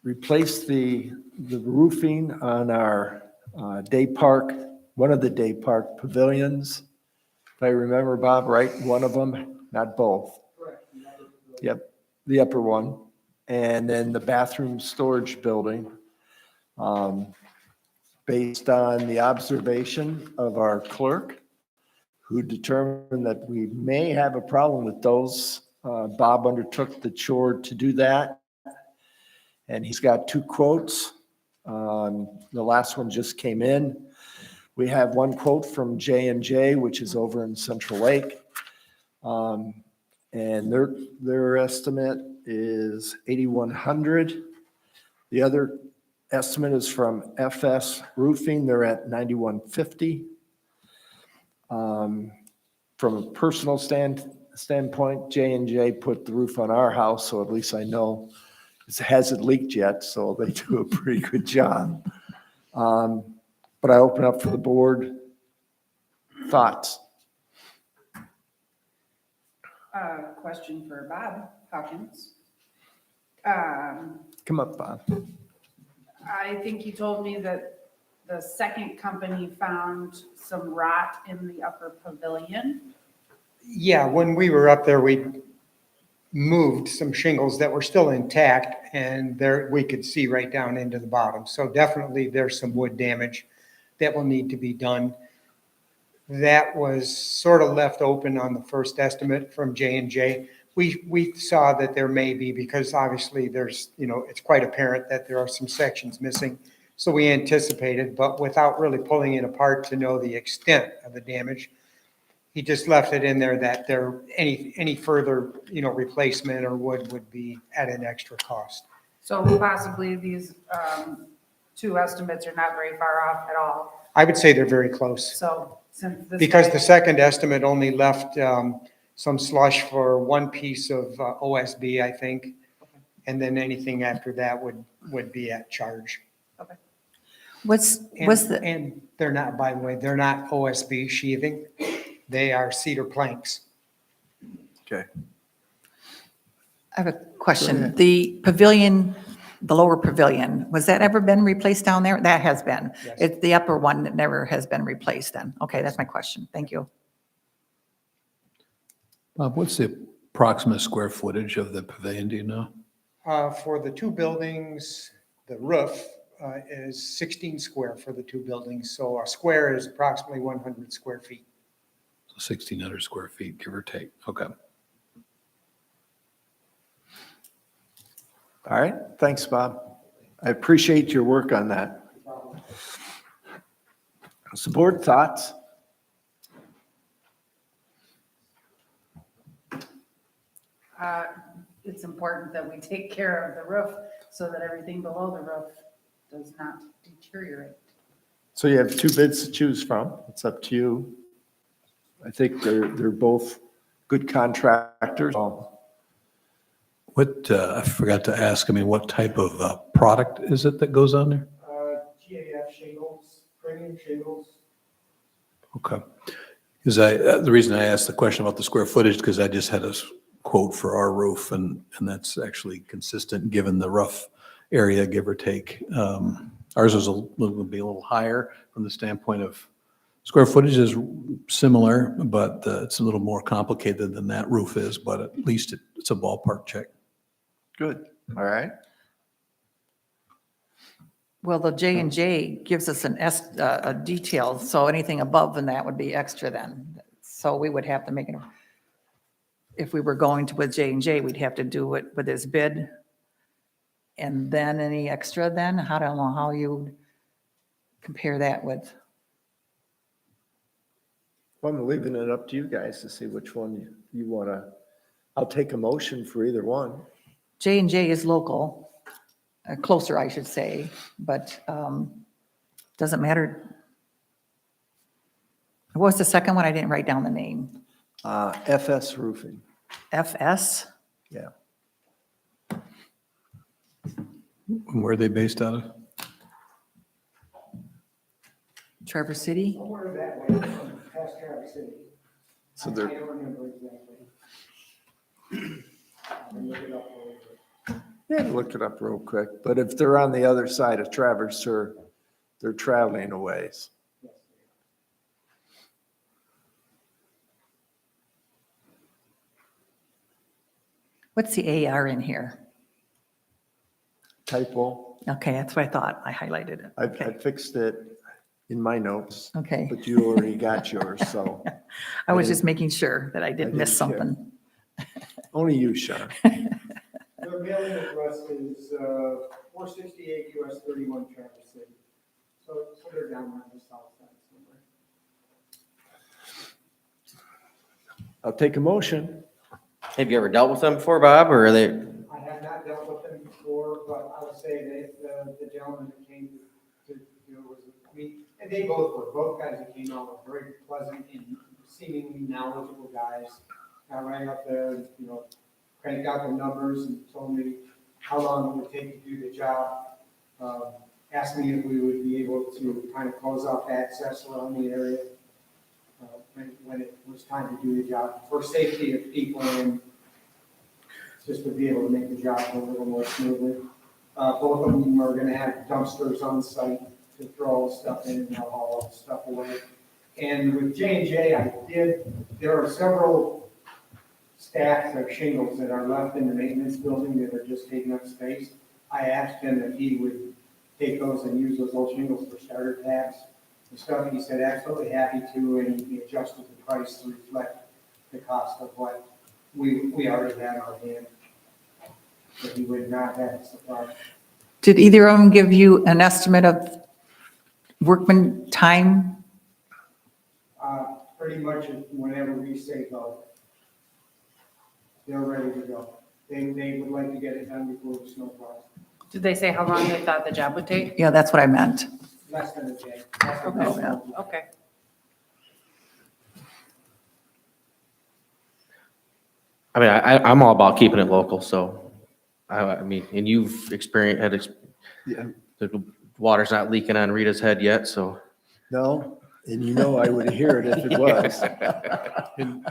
replace the roofing on our day park, one of the day park pavilions. If I remember, Bob, right, one of them, not both. Yep, the upper one. And then the bathroom storage building. Based on the observation of our clerk, who determined that we may have a problem with those. Bob undertook the chore to do that. And he's got two quotes. The last one just came in. We have one quote from J&J, which is over in Central Lake. And their estimate is 8,100. The other estimate is from FS Roofing. They're at 9,150. From a personal standpoint, J&J put the roof on our house, so at least I know it hasn't leaked yet, so they do a pretty good job. But I open up for the board. Thoughts? Question for Bob Hawkins. Come up, Bob. I think you told me that the second company found some rot in the upper pavilion. Yeah, when we were up there, we moved some shingles that were still intact, and there, we could see right down into the bottom. So definitely there's some wood damage that will need to be done. That was sort of left open on the first estimate from J&J. We saw that there may be, because obviously there's, it's quite apparent that there are some sections missing. So we anticipated, but without really pulling it apart to know the extent of the damage, he just left it in there that any further, replacement or wood would be at an extra cost. So possibly these two estimates are not very far off at all. I would say they're very close. So since this Because guy- the second estimate only left some slush for one piece of OSB, I think. And then anything after that would be at charge. What's the, And they're not, by the way, they're not OSB sheathing. They are cedar planks. Okay. I have a question. The pavilion, the lower pavilion, was that ever been replaced down there? That has been. Yes. It's the upper one that never has been replaced then. Okay, that's my question. Thank you. Bob, what's the approximate square footage of the pavilion, do you know? For the two buildings, the roof is 16 square for the two buildings. So a square is approximately 100 square feet. So 1,600 square feet, give or take. Okay. All right, thanks, Bob. I appreciate your work on that. Support thoughts? It's important that we take care of the roof so that everything below the roof does not deteriorate. So you have two bids to choose from. It's up to you. I think they're both good contractors. What, I forgot to ask, what type of product is it that goes on there? GAF shingles, premium shingles. Okay. Because the reason I asked the question about the square footage, because I just had a quote for our roof, and that's actually consistent given the rough area, give or take. Ours is will be a little higher from the standpoint of square footage is similar, but it's a little more complicated than that roof is, but at least it's a ballpark check. Good, all right. Well, the J&J gives us a detail, so anything above than that would be extra then. So we would have to make it, if we were going to with J&J, we'd have to do it with his bid. And then any extra then? I don't know how you compare that with, Well, I'm leaving it up to you guys to see which one you want to, I'll take a motion for either one. J&J is local, closer, I should say, but doesn't matter. What was the second one? I didn't write down the name. FS Roofing, FS? yeah. Where are they based out of? Traverse City? Somewhere that way, past Traverse City. So they're, I don't remember exactly. I'll look it up later. yeah, look it up real quick, but if they're on the other side of Traverse, they're traveling a ways. What's the AR in here? Typo, Okay, that's what I thought. I highlighted it. I Okay. fixed it in my notes, Okay. but you already got yours, so I was just making sure that I didn't miss didn't care. something. only you, Sean. Their mailing address is 468 US 31 Traverse City. So they're down on the south side somewhere. I'll take a motion. Have you ever dealt with them before, Bob, or are they? I have not dealt with them before, but I would say that the gentleman that came to do it was, and they both guys that came out were very pleasant and seemingly knowledgeable guys. Got right up there, and, cranked out the numbers and told me how long it would take to do the job. Asked me if we would be able to kind of close off access around the area when it was time to do the job, for safety of people and just to be able to make the job go a little more smoothly. Both of them are gonna have dumpsters on site to throw all the stuff in and haul all the stuff away. And with J&J, there are several stacks of shingles that are left in the maintenance building that are just taking up space. I asked him if he would take those and use those old shingles for starter packs and stuff. He said absolutely happy to, and he adjusted the price to reflect the cost of what we already had on hand. But he would not have to supply. Did either of them give you an estimate of workman time? Pretty much whenever we say go, they're ready to go. They would like to get it done before the snow flies. Did they say how long they thought the job would take? Yeah, that's what I meant. Less than a day. Okay, okay. I mean, I'm all about keeping it local, so, I mean, and you've Yeah. the water's not leaking on Rita's head yet, so. No, and I would hear it if it was. And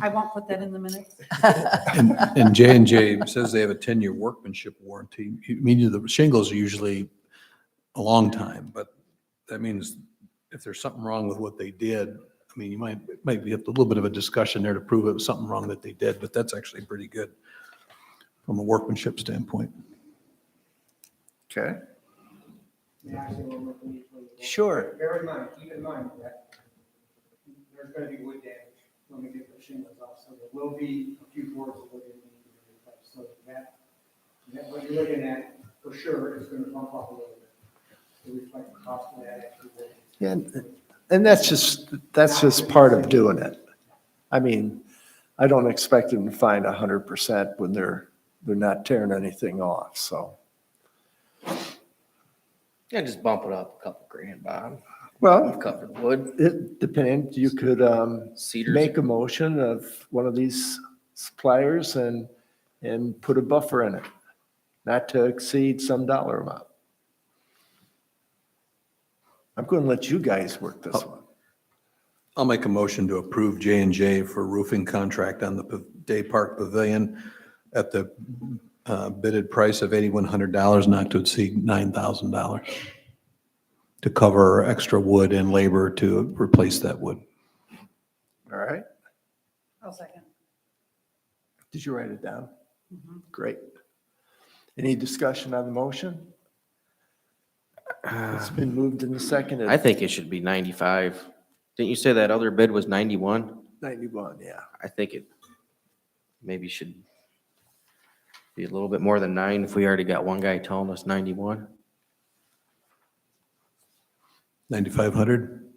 I won't put that in the minutes. And J&J says they have a 10-year workmanship warranty. Meaning the shingles are usually a long time, but that means if there's something wrong with what they did, I mean, you might be a little bit of a discussion there to prove it was something wrong that they did, but that's actually pretty good from a workmanship standpoint. Okay. May I say one more thing before you go? Sure. Keep in mind that there's gonna be wood damage when we get the shingles off, so there will be a few boards that will need to be replaced. So that what you're looking at, for sure, is gonna bump up a little bit to reflect the cost of that extra wood. Yeah, and that's just part of doing it. I mean, I don't expect them to find 100% when they're not tearing anything off, so. Yeah, just bump it up a couple grand, Bob. Well, We've covered wood, it depends. You could cedars. make a motion of one of these suppliers and put a buffer in it, not to exceed some dollar amount. I'm going to let you guys work this one. I'll make a motion to approve J&J for roofing contract on the Day Park Pavilion at the bidded price of $8,100, not to exceed $9,000, to cover extra wood and labor to replace that wood. All right? I'll second. Did you write it down? Great. Any discussion on the motion? It's been moved and seconded. I think it should be 95. Didn't you say that other bid was 91? 91, yeah. I think it maybe should be a little bit more than 9 if we already got one guy telling us 91. 9,500?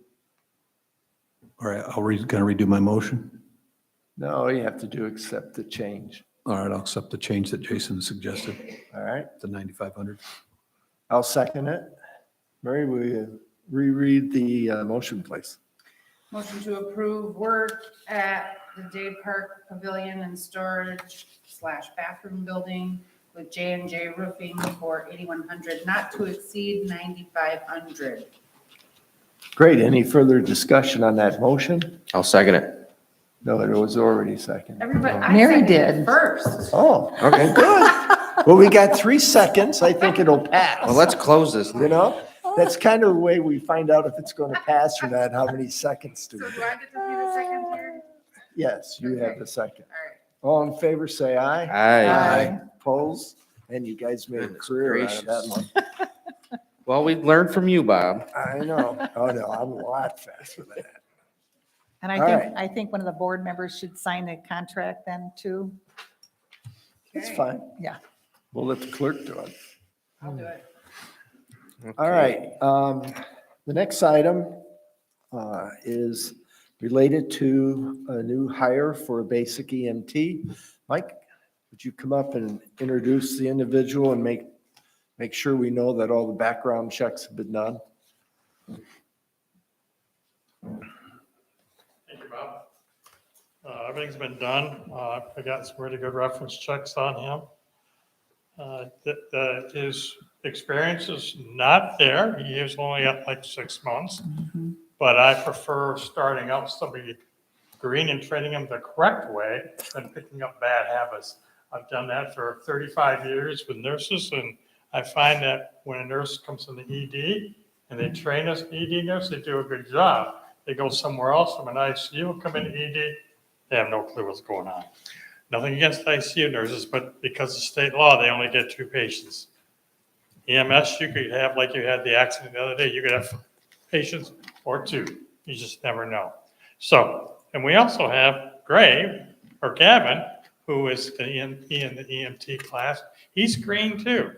All right, gonna redo my motion. No, you have to accept the change. All right, I'll accept the change that Jason suggested, All right? to 9,500. I'll second it. Mary, will you reread the motion, please? Motion to approve work at the Day Park Pavilion and Storage / Bathroom Building with J&J Roofing for $8,100, not to exceed $9,500. Great. Any further discussion on that motion? I'll second it. No, it was already seconded. Everybody, I Mary seconded it did. first. Oh, okay, good. Well, we got 3 seconds. I think it'll pass. Well, let's close this. That's kind of the way we find out if it's going to pass or not, how many seconds do So we do get? I get to be the second here? Yes, you have the second. All right. All in favor, say aye. Aye. Opposed? And you guys made a Goodness career out of that gracious. one. Well, we learned from you, Bob. I know. Oh, no, I'm a lot faster than that. And All right. I think one of the board members should sign the contract then too. That's Okay. fine. Yeah. We'll let the clerk do it. I'll do it. All right, the next item is related to a new hire for a basic EMT. Mike, would you come up and introduce the individual and make sure we know that all the background checks have been done? Thank you, Bob. Everything's been done. I got some really good reference checks on him. His experience is not there. He is only at like 6 months. But I prefer starting out somebody green and training them the correct way than picking up bad habits. I've done that for 35 years with nurses, and I find that when a nurse comes in the ED and they train us ED nurse, they do a good job. They go somewhere else from an ICU, come in ED, they have no clue what's going on. Nothing against ICU nurses, but because of state law, they only get 2 patients. EMS, you could have, like you had the accident the other day, you could have patients or 2. You just never know. So, and we also have Gavin, who is in the EMT class. He's green too.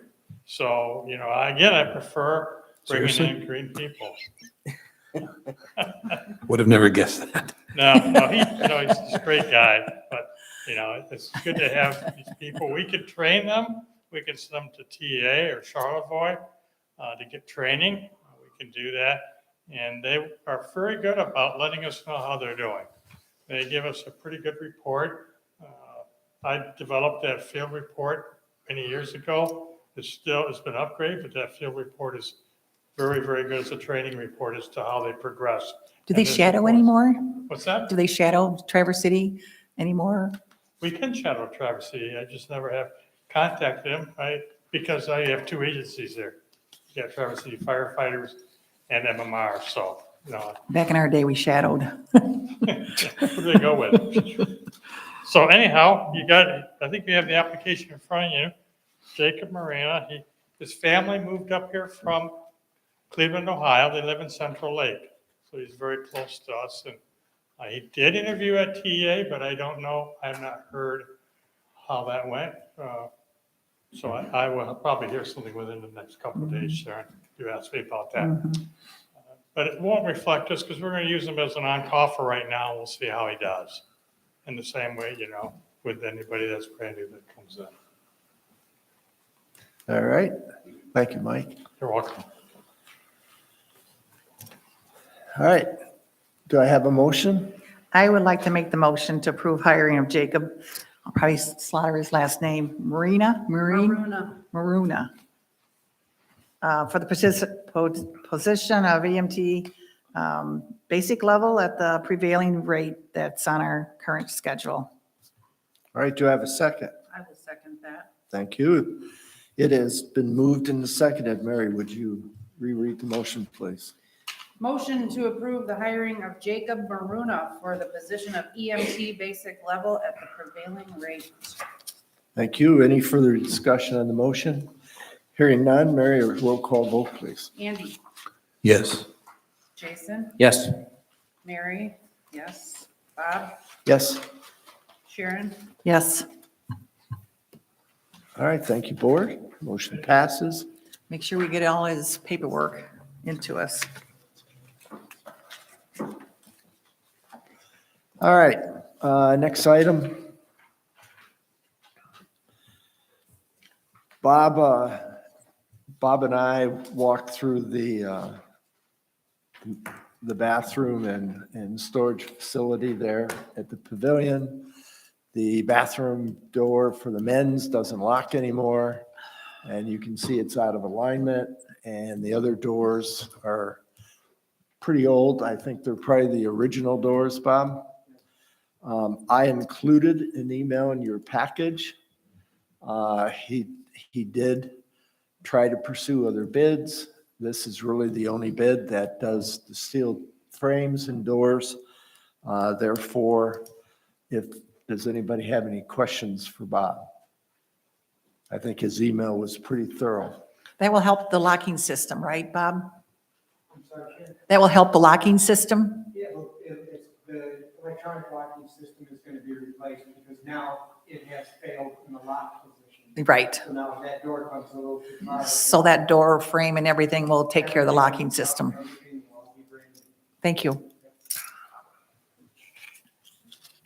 So, again, I prefer bringing in green people. Would have never guessed that. No, he's a great guy, but, it's good to have these people. We could train them. We could send them to TA or Charlevoix to get training. We can do that. And they are very good about letting us know how they're doing. They give us a pretty good report. I developed that field report many years ago. It's been upgraded, but that field report is very, very good as a training report as to how they progress. Do they shadow anymore? What's that? Do they shadow Traverse City anymore? We can shadow Traverse City. I just never have contacted them, because I have 2 agencies there. You got Traverse City firefighters and MMR, so, Back in our day, we shadowed. who do they go with? So anyhow, I think you have the application in front of you. Jacob Marina, his family moved up here from Cleveland, Ohio. They live in Central Lake, so he's very close to us. And he did interview at TA, but I don't know. I have not heard how that went. So I will probably hear something within the next couple of days, Sharon. You asked me about that. But it won't reflect us because we're going to use him as an on-call for right now. We'll see how he does. In the same way, with anybody that's brand new that comes in. All right. Thank you, Mike. You're welcome. All right. Do I have a motion? I would like to make the motion to approve hiring of Jacob, I'll probably slaughter his last name, Maruna, for the position of EMT basic level at the prevailing rate that's on our current schedule. All right. Do I have a second? I will second that. Thank you. It has been moved and seconded. Mary, would you reread the motion, please? Motion to approve the hiring of Jacob Maruna for the position of EMT basic level at the prevailing rate. Thank you. Any further discussion on the motion? Hearing none, Mary, roll call vote, please. Andy, Yes. Jason, Yes. Mary, yes. Bob, Yes. Sharon, Yes, All right. Thank you, board. Motion passes. make sure we get all his paperwork into us. All right. Next item. Bob and I walked through the bathroom and storage facility there at the pavilion. The bathroom door for the men's doesn't lock anymore, and you can see it's out of alignment, and the other doors are pretty old. I think they're probably the original doors, Bob. I included an email in your package. He did try to pursue other bids. This is really the only bid that does the steel frames and doors. Therefore, does anybody have any questions for Bob? I think his email was pretty thorough. That will help the locking system, right, Bob? That will help the locking system? Yeah, well, the electronic locking system is going to be replaced because now it has failed in the lock position. Right. So now if that door comes a little too far. So that door frame and everything will take care of the locking system. Everything will be brand new. Thank you.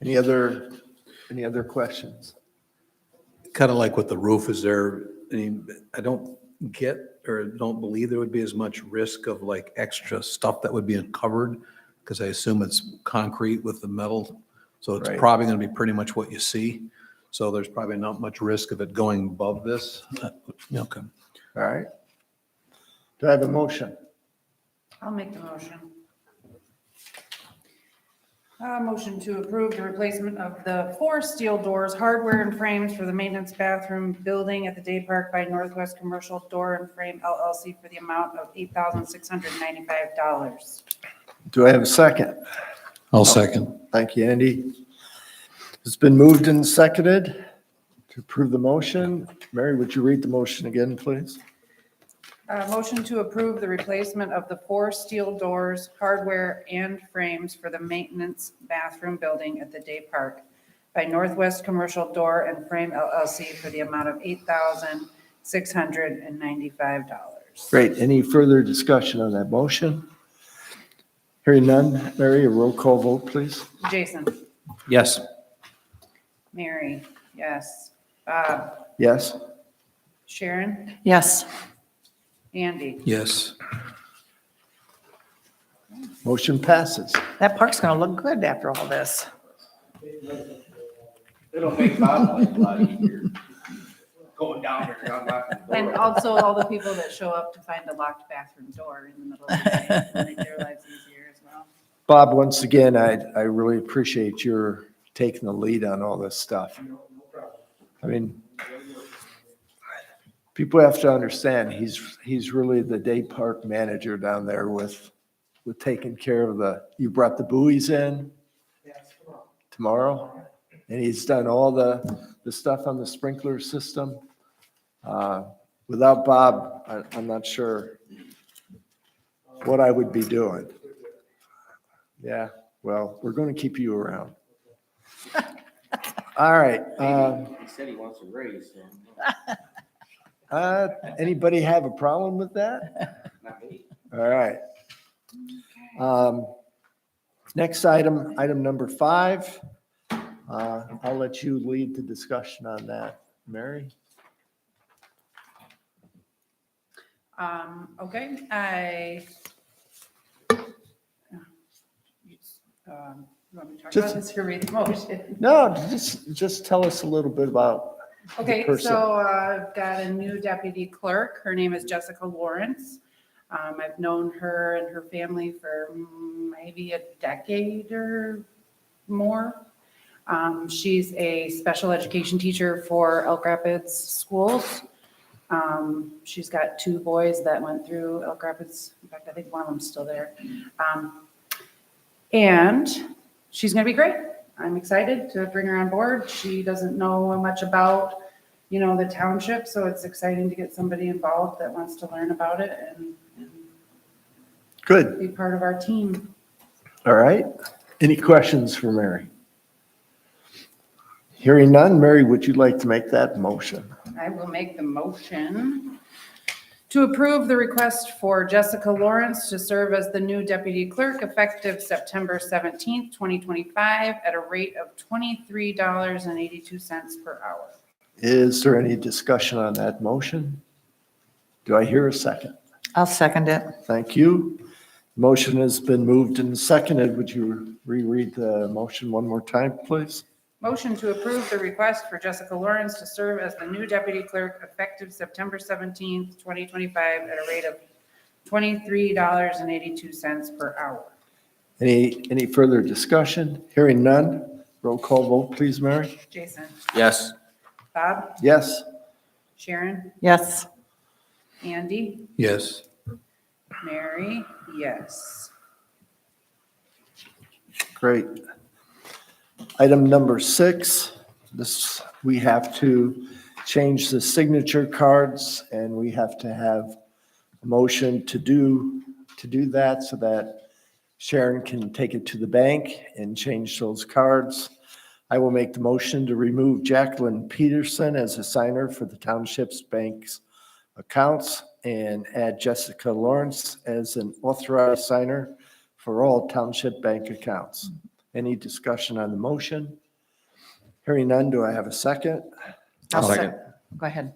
Any other questions? Kind of like with the roof, is there, I don't get or don't believe there would be as much risk of like extra stuff that would be uncovered, because I assume it's concrete with the metal. So it's Right. probably going to be pretty much what you see. So there's probably not much risk of it going above this. Okay. All right. Do I have a motion? I'll make the motion. Motion to approve the replacement of the 4 steel doors, hardware and frames for the maintenance bathroom building at the Day Park by Northwest Commercial Door and Frame LLC for the amount of $8,695. Do I have a second? I'll second. Thank you, Andy. It's been moved and seconded to approve the motion. Mary, would you read the motion again, please? Motion to approve the replacement of the 4 steel doors, hardware and frames for the maintenance bathroom building at the Day Park by Northwest Commercial Door and Frame LLC for the amount of $8,695. Great. Any further discussion on that motion? Hearing none. Mary, a roll call vote, please. Jason, Yes. Mary, yes. Bob, Yes? Sharon, Yes. Andy. Yes. Motion passes. That park's going to look good after all this. It'll make Bob life a lot easier. Going down there, down back. And also all the people that show up to find a locked bathroom door in the middle of the day, make their lives easier as well. Bob, once again, I really appreciate your taking the lead on all this stuff. I mean, people have to understand, he's really the day park manager down there with taking care of you brought the buoys in tomorrow, and he's done all the stuff on the sprinkler system. Without Bob, I'm not sure what I would be doing. Yeah, well, we're going to keep you around. All right. He said he wants a raise, so. Anybody have a problem with that? Not me. All right. Next item number 5. I'll let you lead the discussion on that. Mary? Okay, you want me to talk about this or read the motion? No, just tell us a little bit about Okay, person. so I've got a new deputy clerk. Her name is Jessica Lawrence. I've known her and her family for maybe a decade or more. She's a special education teacher for Elk Rapids schools. She's got 2 boys that went through Elk Rapids. In fact, I think one of them's still there. And she's going to be great. I'm excited to bring her on board. She doesn't know much about, the township, so it's exciting to get somebody involved that wants to learn about it and Good. be part of our team. All right. Any questions for Mary? Hearing none, Mary, would you like to make that motion? I will make the motion to approve the request for Jessica Lawrence to serve as the new deputy clerk effective September 17th, 2025 at a rate of $23.82 per hour. Is there any discussion on that motion? Do I hear a second? I'll second it. Thank you. Motion has been moved and seconded. Would you reread the motion one more time, please? Motion to approve the request for Jessica Lawrence to serve as the new deputy clerk effective September 17th, 2025 at a rate of $23.82 per hour. Any further discussion? Hearing none. Roll call vote, please, Mary. Jason, Yes. Bob, Yes. Sharon, Yes. Andy, Yes. Mary, yes. Great. Item number 6, we have to change the signature cards, and we have to have a motion to do that so that Sharon can take it to the bank and change those cards. I will make the motion to remove Jacqueline Peterson as a signer for the township's bank's accounts and add Jessica Lawrence as an authorized signer for all township bank accounts. Any discussion on the motion? Hearing none, do I have a second? I'll Second. Go ahead.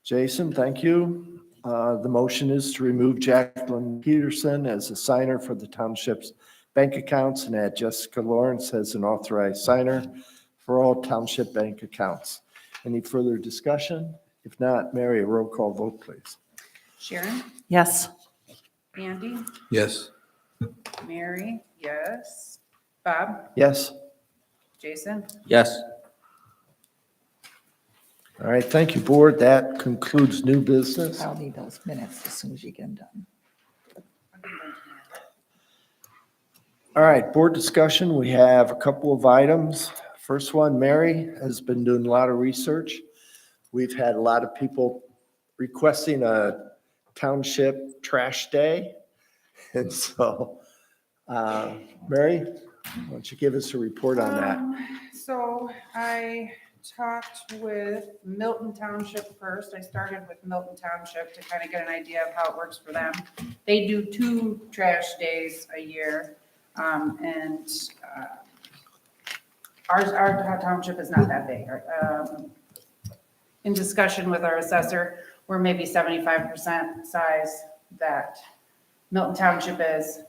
Jason, thank you. The motion is to remove Jacqueline Peterson as a signer for the township's bank accounts and add Jessica Lawrence as an authorized signer for all township bank accounts. Any further discussion? If not, Mary, a roll call vote, please. Sharon, Yes. Andy, Yes. Mary, yes. Bob, Yes? Jason? Yes. All right, thank you, board. That concludes new business. I'll need those minutes as soon as you get them done. All right, board discussion. We have a couple of items. First one, Mary has been doing a lot of research. We've had a lot of people requesting a township trash day. And so, Mary, why don't you give us a report on that? So I talked with Milton Township first. I started with Milton Township to kind of get an idea of how it works for them. They do 2 trash days a year. And our township is not that big. In discussion with our assessor, we're maybe 75% size that Milton Township is.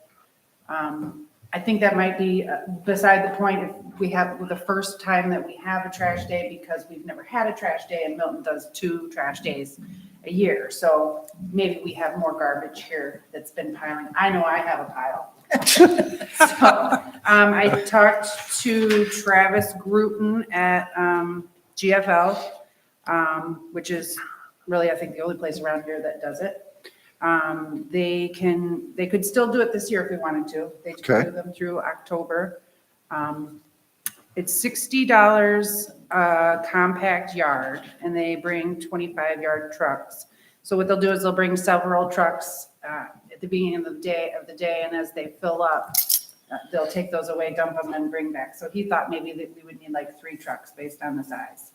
I think that might be beside the point if we have the first time that we have a trash day because we've never had a trash day and Milton does 2 trash days a year. So maybe we have more garbage here that's been piling. I know I have a pile. So, I talked to Travis Gruton at GFL, which is really, I think, the only place around here that does it. They could still do it this year if we wanted to. They Okay. do them through October. It's $60 a compact yard, and they bring 25-yard trucks. So what they'll do is they'll bring several trucks at the beginning of the day, and as they fill up, they'll take those away, dump them, and bring back. So he thought maybe that we would need like 3 trucks based on the size.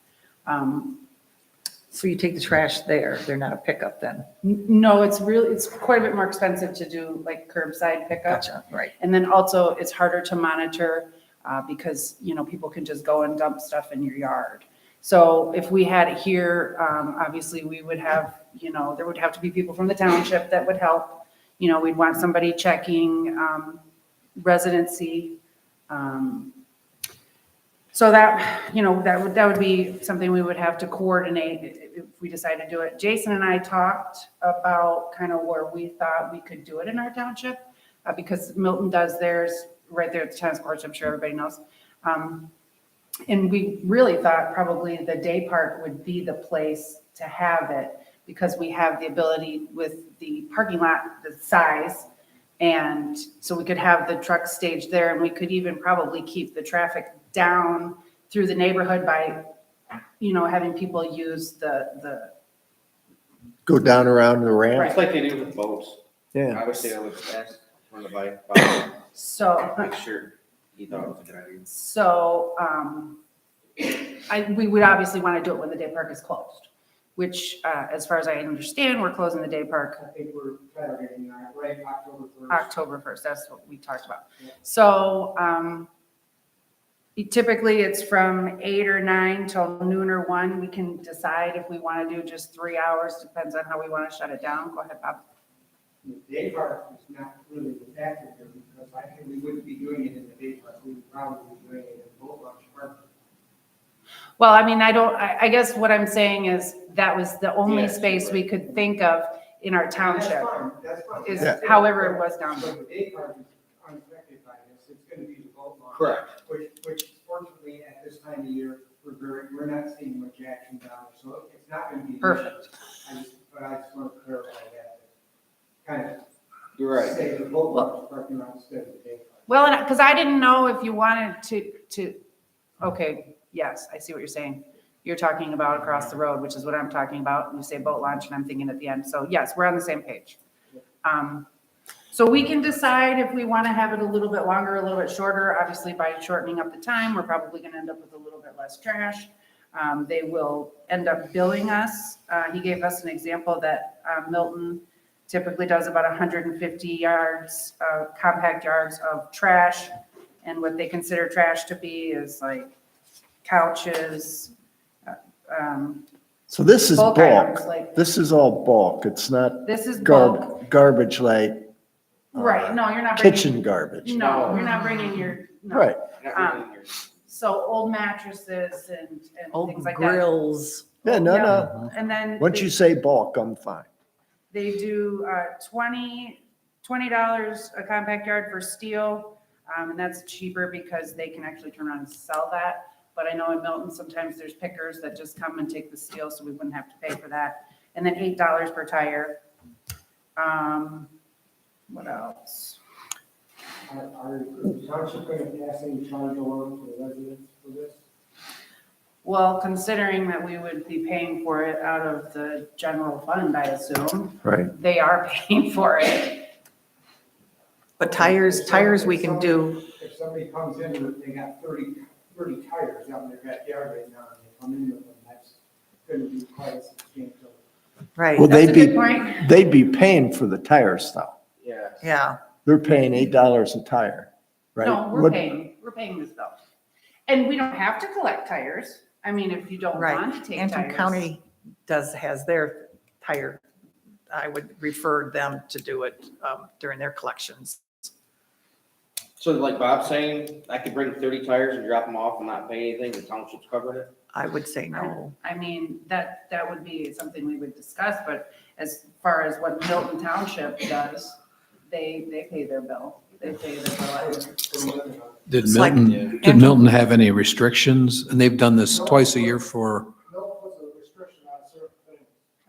So you take the trash there. They're not a pickup then? No, it's quite a bit more expensive to do like curbside pickup. Gotcha, right. And then also it's harder to monitor because, people can just go and dump stuff in your yard. So if we had it here, obviously we would have, there would have to be people from the township that would help. We'd want somebody checking residency. So that, that would be something we would have to coordinate if we decide to do it. Jason and I talked about kind of where we thought we could do it in our township because Milton does theirs right there at the tennis courts. I'm sure everybody knows. And we really thought probably the day park would be the place to have it because we have the ability with the parking lot, the size. And so we could have the truck staged there and we could even probably keep the traffic down through the neighborhood by, having people use the. Go down around the ramp? It's like they do with boats. Yeah. I would say I would ask one of the bike, So. make sure he thought it was a good idea. So, we would obviously want to do it when the day park is closed, which, as far as I understand, we're closing the day park I think we're targeting that, right, October 1st. October 1st. That's what we talked about. So, typically it's from 8 or 9 till noon or 1. We can decide if we want to do just 3 hours, depends on how we want to shut it down. Go ahead, Bob. The day park is not really the factor here because I think we wouldn't be doing it in the day park. We would probably be doing it in boat launch park. Well, I guess what I'm saying is that was the only Yes, space right. we could think of in our township, That's fine. is Yeah. however it was down there. So the day park is unaffected by this. It's going to be the boat launch. Correct. Which fortunately at this time of year, we're not seeing much action down there. So it's not going to be. an issue. Perfect. But I just want to clarify that. Kind of You're right. say the boat launch parking lot instead of the day park. Well, because I didn't know if you wanted okay, yes, I see what you're saying. You're talking about across the road, which is what I'm talking about. You say boat launch and I'm thinking at the end. So yes, we're on the same page. So we can decide if we want to have it a little bit longer, a little bit shorter. Obviously, by shortening up the time, we're probably going to end up with a little bit less trash. They will end up billing us. He gave us an example that Milton typically does about 150 yards, compact yards of trash. And what they consider trash to be is like couches, So this is bulk bulk. items, like, This is all bulk. It's not this is bulk. garbage like Right, no, you're not bringing. kitchen garbage. No, you're not bringing your, no. Right. So old mattresses and Old things like that. grills. Yeah, no. And then. Once they- you say bulk, I'm fine. They do $20 a compact yard for steel, and that's cheaper because they can actually turn around and sell that. But I know in Milton, sometimes there's pickers that just come and take the steel, so we wouldn't have to pay for that. And then $8 per tire. What else? Are the township going to pass any charge along to the residents for this? Well, considering that we would be paying for it out of the general fund, I assume, Right. they are paying for it. But tires we can do, If somebody comes in and they got 30 tires out in their backyard right now, and they come in with them, that's going to be quite a substantial. right, Well, That's a good point. they'd be paying for the tires though. yeah. They're paying $8 a tire, right? No, we're What- paying this bill. And we don't have to collect tires. I mean, if you don't Right. want to take Antrim tires. County has their tire, I would refer them to do it during their collections. So like Bob's saying, I could bring 30 tires and drop them off and not pay anything, the township's covering it? I would say no. I mean, that would be something we would discuss, but as far as what Milton Township does, they pay their bill. They pay their bill. Did It's like- Milton have any restrictions? And they've done this twice a year for, No, puts a restriction on certain things,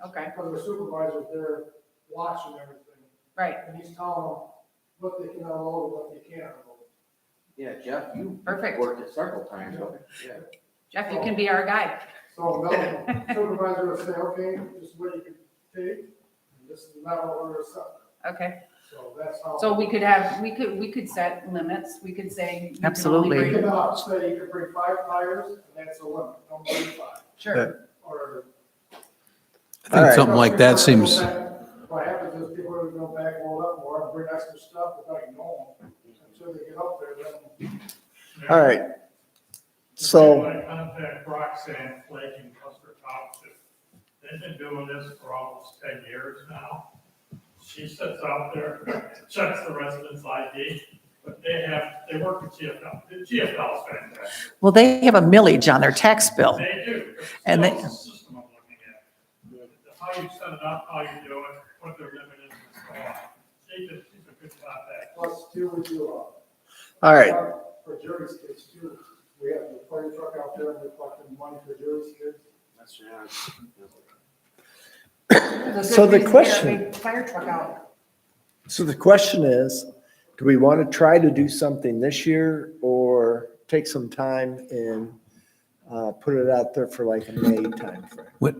Okay, because the supervisor's there watching everything, right, and he's telling them what they can unload and what they can't unload. Yeah, Jeff, you Perfect. worked it several times, so, yeah. Jeff, you can be our guy. So the supervisor will say, okay, this is what you can take, and this is the amount we're accepting. Okay, So that's how. so we could set limits. We could say. you can only Absolutely. You bring- can say you can bring 5 tires, and that's a limit, don't bring 5. Sure, Or. I think something like that seems, What happens is people are gonna back load up more, bring extra stuff without you knowing, until they get up there, then. All right. So, I contact Roxanne Flake in Custer Township. They've been doing this for almost 10 years now. She sits out there, checks the residents' ID, but they work with GFL. The GFL is fantastic. Well, they have a millage on their tax bill. They do. And It's they- a system I'm looking at. How you set it up, how you do it, what their limit is, and so on. She's a good contact. Plus, too, we do, all right. for jury's kids too, we have the fire truck out there, and we're collecting money for jury's kids. That's, yeah. So the Good reason to get our question- big fire truck out. So the question is, do we want to try to do something this year or take some time and put it out there for like a May timeframe? well,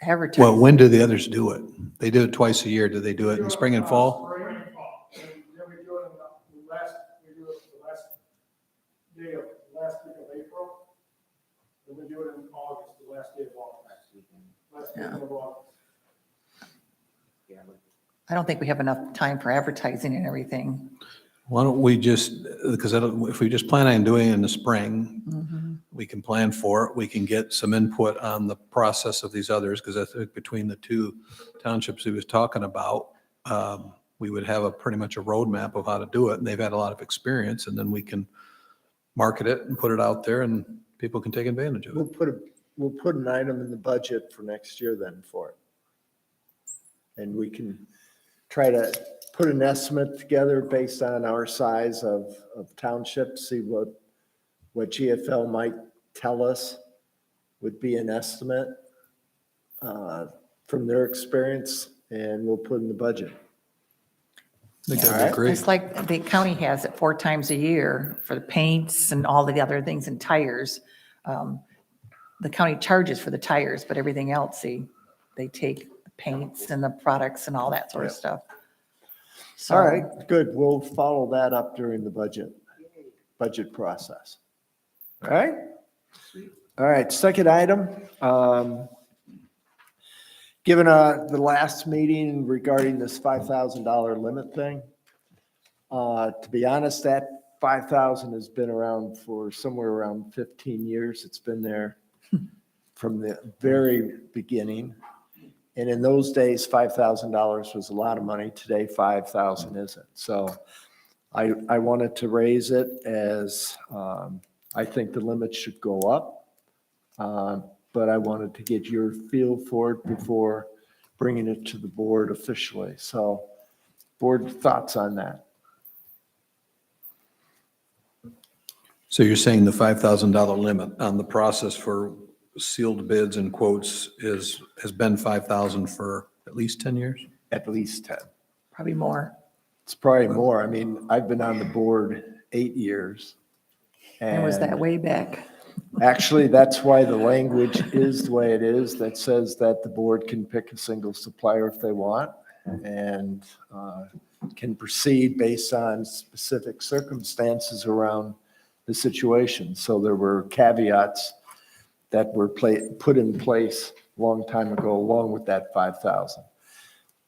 Advertising. when do the others do it? They do it twice a year. Do they do it in spring and fall? Spring and fall, and then we do it in the last day of, last week of April. Then we do it in August, the last day of August. Last week of August. I don't think we have enough time for advertising and everything. Why don't we just, because if we just plan on doing it in the spring, we can plan for it. We can get some input on the process of these others, because I think between the two townships he was talking about, we would have pretty much a roadmap of how to do it, and they've had a lot of experience, and then we can market it and put it out there, and people can take advantage of it. We'll put an item in the budget for next year then for it. And we can try to put an estimate together based on our size of township, see what GFL might tell us would be an estimate from their experience, and we'll put in the budget. I think All that'd right. be great. It's like the county has it 4 times a year for the paints and all the other things and tires. The county charges for the tires, but everything else, they take the paints and the products and all that sort of stuff. So- All right, good. We'll follow that up during the budget process. All right? All right, second item. Given the last meeting regarding this $5,000 limit thing, to be honest, that 5,000 has been around for somewhere around 15 years. It's been there from the very beginning. And in those days, $5,000 was a lot of money. Today, 5,000 isn't. So I wanted to raise it as, I think the limit should go up. But I wanted to get your feel for it before bringing it to the board officially. So board thoughts on that? So you're saying the $5,000 limit on the process for sealed bids and quotes has been 5,000 for at least 10 years? At least 10. Probably more. It's probably more. I mean, I've been on the board 8 years. And was that And way back? actually, that's why the language is the way it is, that says that the board can pick a single supplier if they want and can proceed based on specific circumstances around the situation. So there were caveats that were put in place a long time ago, along with that 5,000.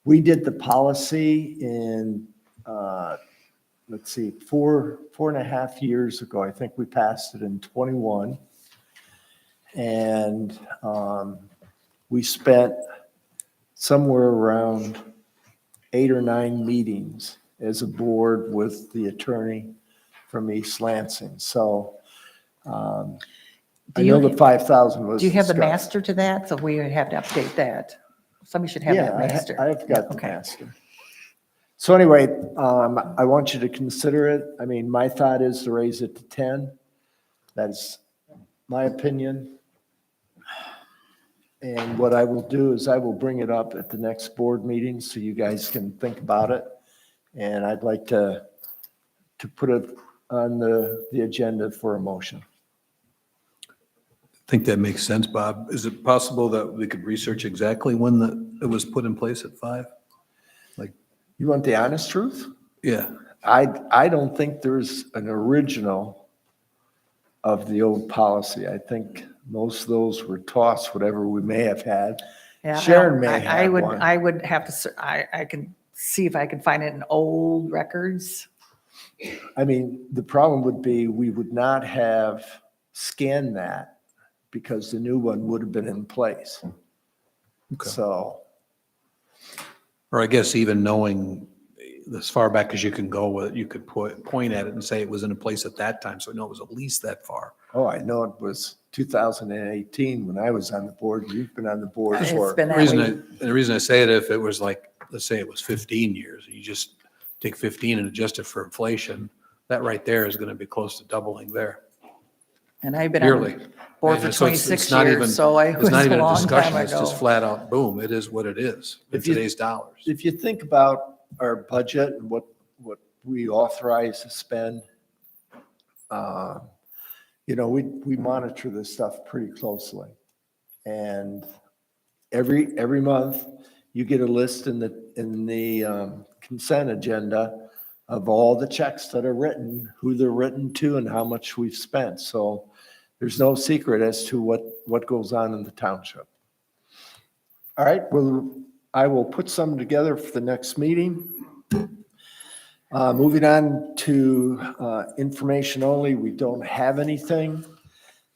We did the policy in, let's see, four and a half years ago. I think we passed it in 21. And we spent somewhere around 8 or 9 meetings as a board with the attorney from East Lansing. So I know the 5,000 was Do you have the discussed. master to that? So we have to update that. Somebody should have that Yeah, master. I've got the Okay. master. So anyway, I want you to consider it. I mean, my thought is to raise it to 10. That's my opinion. And what I will do is I will bring it up at the next board meeting so you guys can think about it. And I'd like to put it on the agenda for a motion. I think that makes sense, Bob. Is it possible that we could research exactly when it was put in place at 5? You want the honest truth? Yeah. I don't think there's an original of the old policy. I think most of those were tossed, whatever we may have had. Yeah, Sharon may have one. I would have to, I can see if I can find it in old records. I mean, the problem would be we would not have scanned that because the new one would have been in place. Okay. So, Or I guess even knowing as far back as you can go with it, you could point at it and say it was in a place at that time. So I know it was at least that far. oh, I know it was 2018 when I was on the board. You've been on the board It's for. been The that reason way. the reason I say it, if it was like, let's say it was 15 years, you just take 15 and adjust it for inflation, that right there is going to be close to doubling there And I've been yearly. on board for And so it's 26 not even- years, so it It's was not a even a long discussion. time It's just ago. flat out, boom, it is what it is in If you- today's dollars. If you think about our budget and what we authorize to spend, we monitor this stuff pretty closely. And every month, you get a list in the consent agenda of all the checks that are written, who they're written to, and how much we've spent. So there's no secret as to what goes on in the township. All right, well, I will put some together for the next meeting. Moving on to information only, we don't have anything.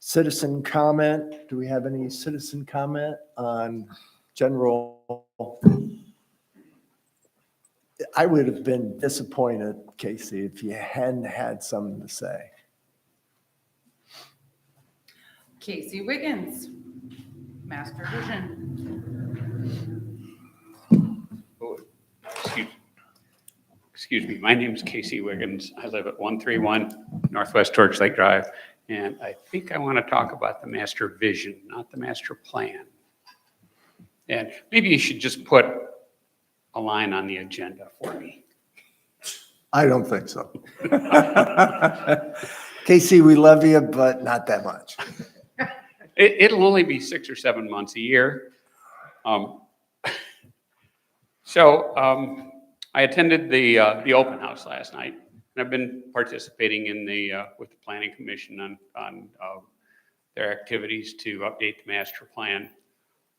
Citizen comment, do we have any citizen comment on general? I would have been disappointed, Casey, if you hadn't had something to say. Casey Wiggins, Master Vision. Excuse me, my name's Casey Wiggins. I live at 131 Northwest Torch Lake Drive, and I think I want to talk about the master vision, not the master plan. And maybe you should just put a line on the agenda for me. I don't think so. Casey, we love you, but not that much. It'll only be 6 or 7 months a year. So I attended the open house last night, and I've been participating in with the Planning Commission on their activities to update the master plan.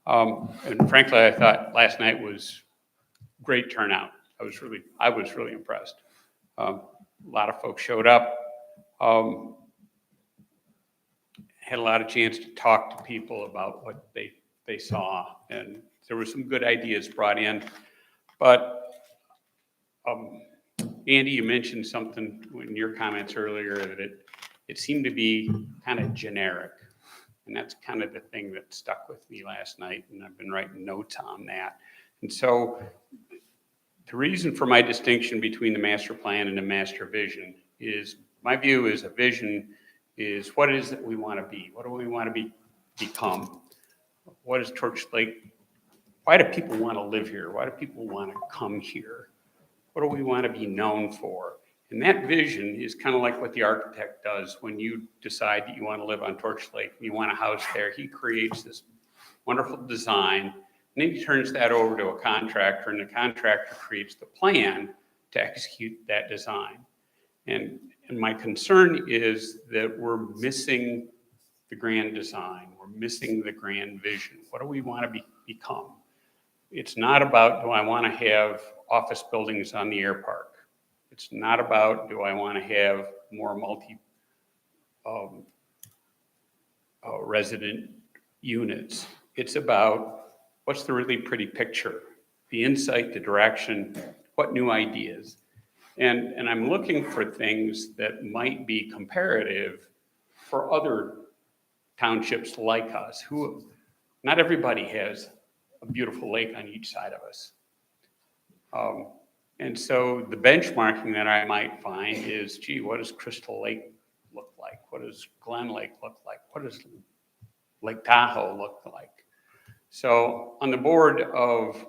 And frankly, I thought last night was great turnout. I was really impressed. A lot of folks showed up. Had a lot of chance to talk to people about what they saw, and there were some good ideas brought in. But Andy, you mentioned something in your comments earlier that it seemed to be kind of generic. And that's kind of the thing that stuck with me last night, and I've been writing notes on that. And so the reason for my distinction between the master plan and the master vision is, my view is a vision is what it is that we want to be. What do we want to become? What is Torch Lake? Why do people want to live here? Why do people want to come here? What do we want to be known for? And that vision is kind of like what the architect does when you decide that you want to live on Torch Lake and you want a house there. He creates this wonderful design, and then he turns that over to a contractor, and the contractor creates the plan to execute that design. And my concern is that we're missing the grand design. We're missing the grand vision. What do we want to become? It's not about, do I want to have office buildings on the air park? It's not about, do I want to have more resident units? It's about, what's the really pretty picture? The insight, the direction, what new ideas? And I'm looking for things that might be comparative for other townships like us, who, not everybody has a beautiful lake on each side of us. And so the benchmarking that I might find is, gee, what does Crystal Lake look like? What does Glen Lake look like? What does Lake Tahoe look like? So on the board of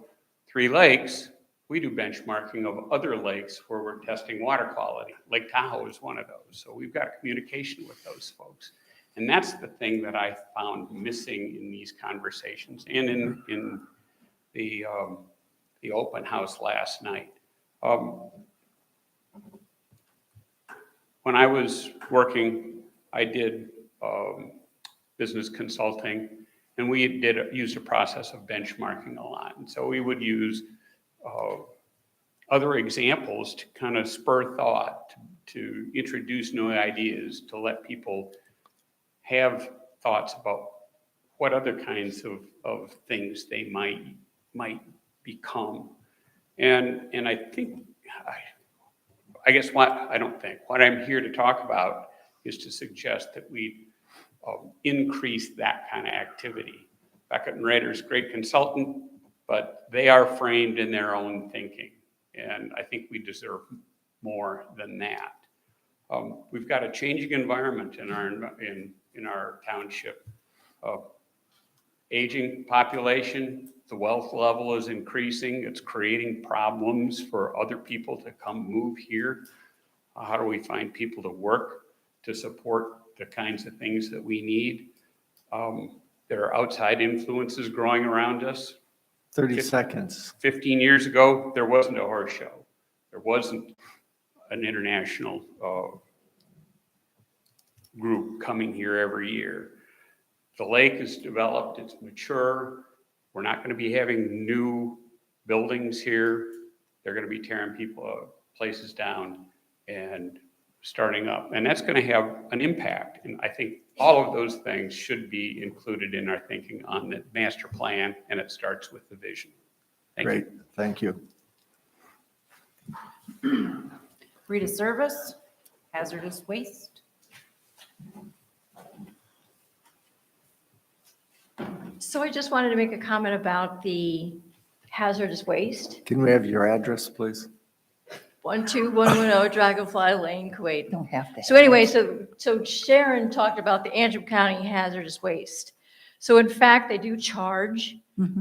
3 lakes, we do benchmarking of other lakes where we're testing water quality. Lake Tahoe is one of those. So we've got communication with those folks. And that's the thing that I found missing in these conversations and in the open house last night. When I was working, I did business consulting, and we used a process of benchmarking a lot. And so we would use other examples to kind of spur thought, to introduce new ideas, to let people have thoughts about what other kinds of things they might become. And I think, what I'm here to talk about is to suggest that we increase that kind of activity. Beckett and Rader's great consultant, but they are framed in their own thinking. And I think we deserve more than that. We've got a changing environment in our township. Aging population, the wealth level is increasing. It's creating problems for other people to come move here. How do we find people to work to support the kinds of things that we need? There are outside influences growing around us. 30 seconds. 15 years ago, there wasn't a horse show. There wasn't an international group coming here every year. The lake is developed, it's mature. We're not going to be having new buildings here. They're going to be tearing places down and starting up. And that's going to have an impact. And I think all of those things should be included in our thinking on the master plan, and it starts with the vision. Thank Great, you. thank you. Rita Service, hazardous waste. So I just wanted to make a comment about the hazardous waste. Can we have your address, please? 12110 Dragonfly Lane, Kuwait. Don't have to. So anyway, so Sharon talked about the Antrim County hazardous waste. So in fact, they do charge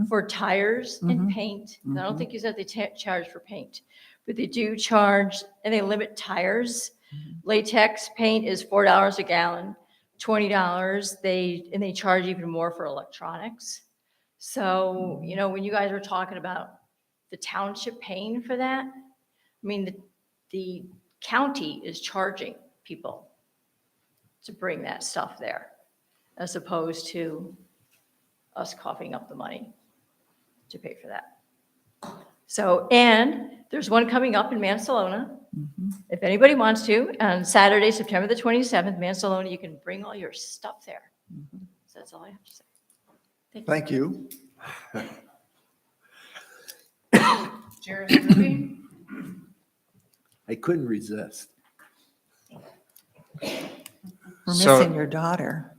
for tires and paint. I don't think you said they charge for paint, but they do charge, and they limit tires. Latex paint is $4 a gallon, $20. They charge even more for electronics. So, when you guys were talking about the township paying for that, I mean, the county is charging people to bring that stuff there, as opposed to us coughing up the money to pay for that. So, and there's one coming up in Mansalona If anybody wants to, on Saturday, September the 27th, Mansalona, you can bring all your stuff there. So that's all I have to say. Thank you. Jared Ruby? I couldn't resist. We're So- missing your daughter.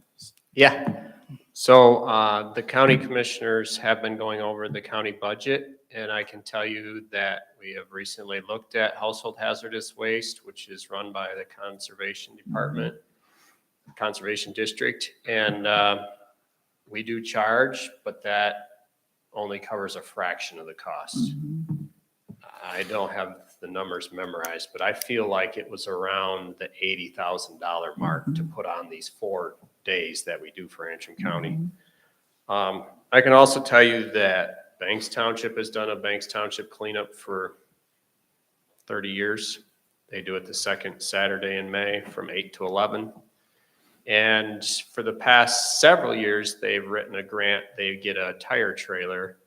Yeah. So the county commissioners have been going over the county budget, and I can tell you that we have recently looked at household hazardous waste, which is run by the Conservation Department, Conservation District, and we do charge, but that only covers a fraction of the cost. I don't have the numbers memorized, but I feel like it was around the $80,000 mark to put on these 4 days that we do for Antrim County. I can also tell you that Banks Township has done a Banks Township cleanup for 30 years. They do it the second Saturday in May from 8 to 11. And for the past several years, they've written a grant. They get a tire trailer,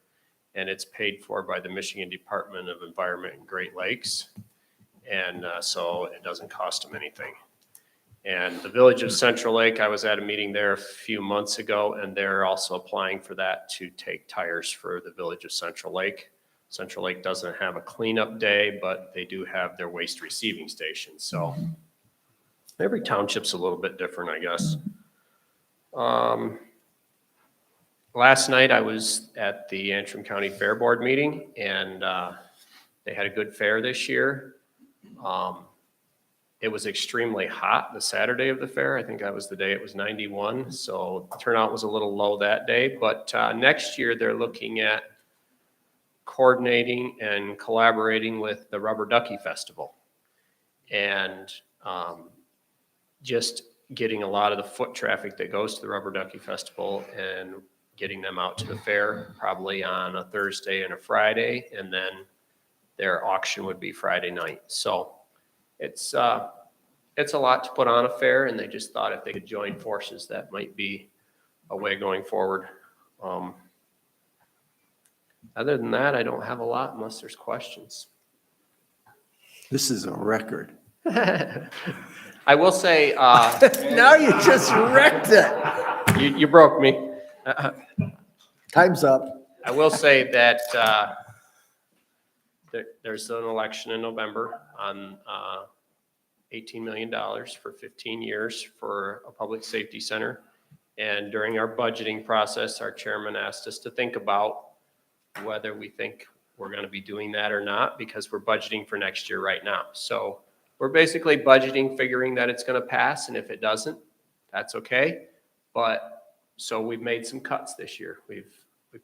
and it's paid for by the Michigan Department of Environment and Great Lakes. And so it doesn't cost them anything. And the Village of Central Lake, I was at a meeting there a few months ago, and they're also applying for that to take tires for the Village of Central Lake. Central Lake doesn't have a cleanup day, but they do have their waste receiving station. So every township's a little bit different, I guess. Last night I was at the Antrim County Fair Board meeting, and they had a good fair this year. It was extremely hot the Saturday of the fair. I think that was the day it was 91. So the turnout was a little low that day. But next year they're looking at coordinating and collaborating with the Rubber Ducky Festival. And just getting a lot of the foot traffic that goes to the Rubber Ducky Festival and getting them out to the fair probably on a Thursday and a Friday. And then their auction would be Friday night. So it's a lot to put on a fair, and they just thought if they could join forces, that might be a way going forward. Other than that, I don't have a lot unless there's questions. This is a record. I will say, Now you just wrecked it. you broke me. Time's up. I will say that there's an election in November on $18 million for 15 years for a public safety center. And during our budgeting process, our chairman asked us to think about whether we think we're going to be doing that or not, because we're budgeting for next year right now. So we're basically budgeting, figuring that it's going to pass. And if it doesn't, that's okay. But so we've made some cuts this year. We've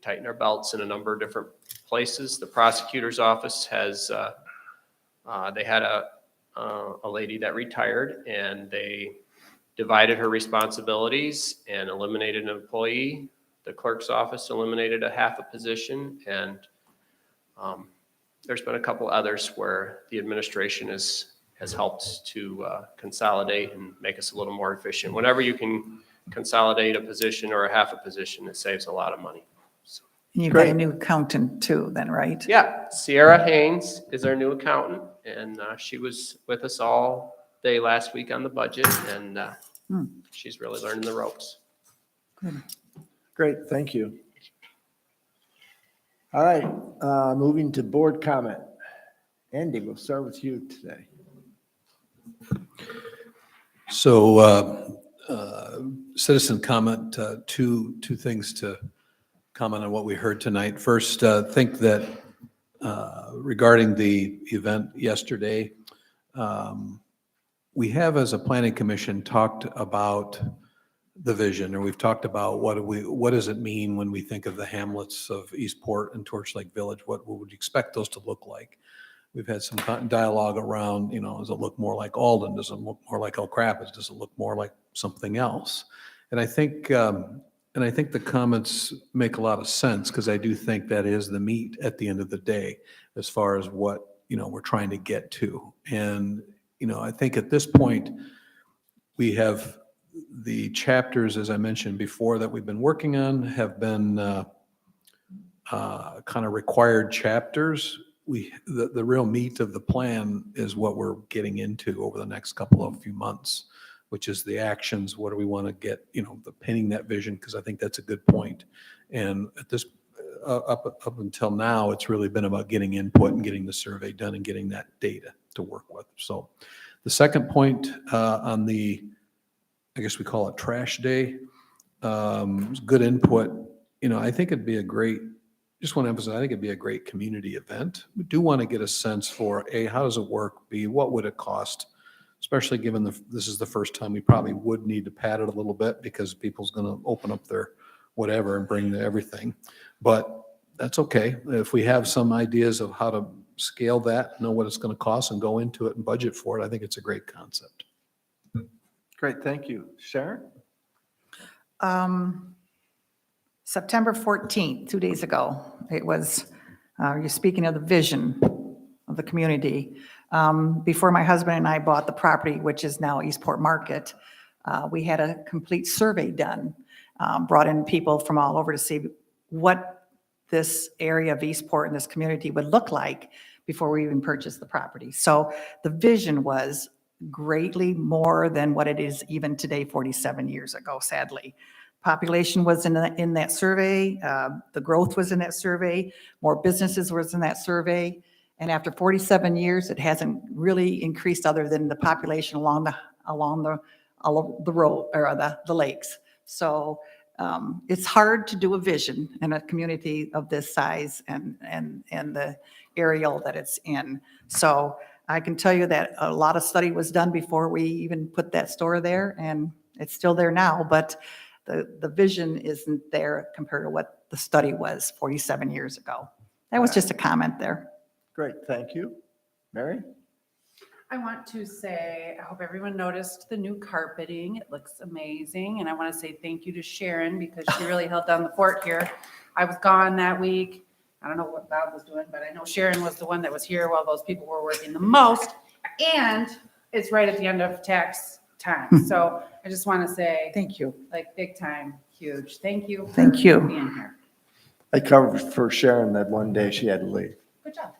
tightened our belts in a number of different places. The prosecutor's office has, they had a lady that retired, and they divided her responsibilities and eliminated an employee. The clerk's office eliminated a half a position, and there's been a couple others where the administration has helped to consolidate and make us a little more efficient. Whenever you can consolidate a position or a half a position, it saves a lot of money. So, And you've got a new accountant too, then, right? yeah, Sierra Haynes is our new accountant, and she was with us all day last week on the budget, and she's really learning the ropes. Great, thank you. All right, moving to board comment. Andy, we'll start with you today. So citizen comment, two things to comment on what we heard tonight. First, think that regarding the event yesterday, we have as a planning commission talked about the vision, or we've talked about what does it mean when we think of the hamlets of Eastport and Torch Lake Village? What would you expect those to look like? We've had some dialogue around, does it look more like Alden? Does it look more like Elk Rapids? Does it look more like something else? And I think the comments make a lot of sense, because I do think that is the meat at the end of the day, as far as what, we're trying to get to. And, I think at this point, we have the chapters, as I mentioned before, that we've been working on have been kind of required chapters. the real meat of the plan is what we're getting into over the next couple of few months, which is the actions. What do we want to get, the pinning that vision, because I think that's a good point. And at this, up until now, it's really been about getting input and getting the survey done and getting that data to work with. So the second point on the, I guess we call it trash day, good input. I think it'd be a great, just want to emphasize, I think it'd be a great community event. We do want to get a sense for A, how does it work? B, what would it cost? Especially given this is the first time we probably would need to pad it a little bit because people's going to open up their whatever and bring everything. But that's okay. If we have some ideas of how to scale that, know what it's going to cost and go into it and budget for it, I think it's a great concept. Great, thank you. Sharon? September 14th, 2 days ago, it was, you're speaking of the vision of the community. Before my husband and I bought the property, which is now Eastport Market, we had a complete survey done, brought in people from all over to see what this area of Eastport and this community would look like before we even purchased the property. So the vision was greatly more than what it is even today, 47 years ago, sadly. Population was in that survey, the growth was in that survey, more businesses was in that survey, and after 47 years, it hasn't really increased other than the population along the road or the lakes. So it's hard to do a vision in a community of this size and the areal that it's in. So I can tell you that a lot of study was done before we even put that store there, and it's still there now, but the vision isn't there compared to what the study was 47 years ago. That was just a comment there. Great, thank you. Mary? I want to say, I hope everyone noticed the new carpeting. It looks amazing. And I want to say thank you to Sharon because she really held down the fort here. I was gone that week. I don't know what Bob was doing, but I know Sharon was the one that was here while those people were working the most. And it's right at the end of tax time. So I just want to say, Thank you. like big time, huge. Thank you. for Thank you. Being here. I covered for Sharon that one day she had to leave. Good job.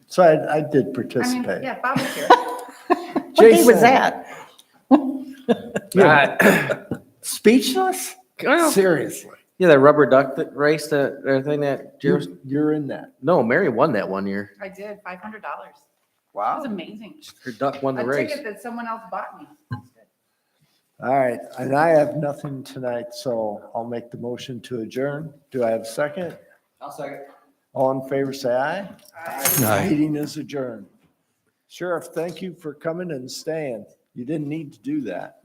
So I did I mean, participate. yeah, Bob was here. What day was that? Speechless? Well, Seriously? yeah, that rubber duck race, that thing that You're in that. no, Mary won that one year. I did, $500. That Wow. was amazing. Her duck won the A race. ticket that someone else bought me. All right, and I have nothing tonight, so I'll make the motion to adjourn. Do I have a second? I'll second. All in favor, say aye. Aye. Meeting is adjourned. Sheriff, thank you for coming and staying. You didn't need to do that.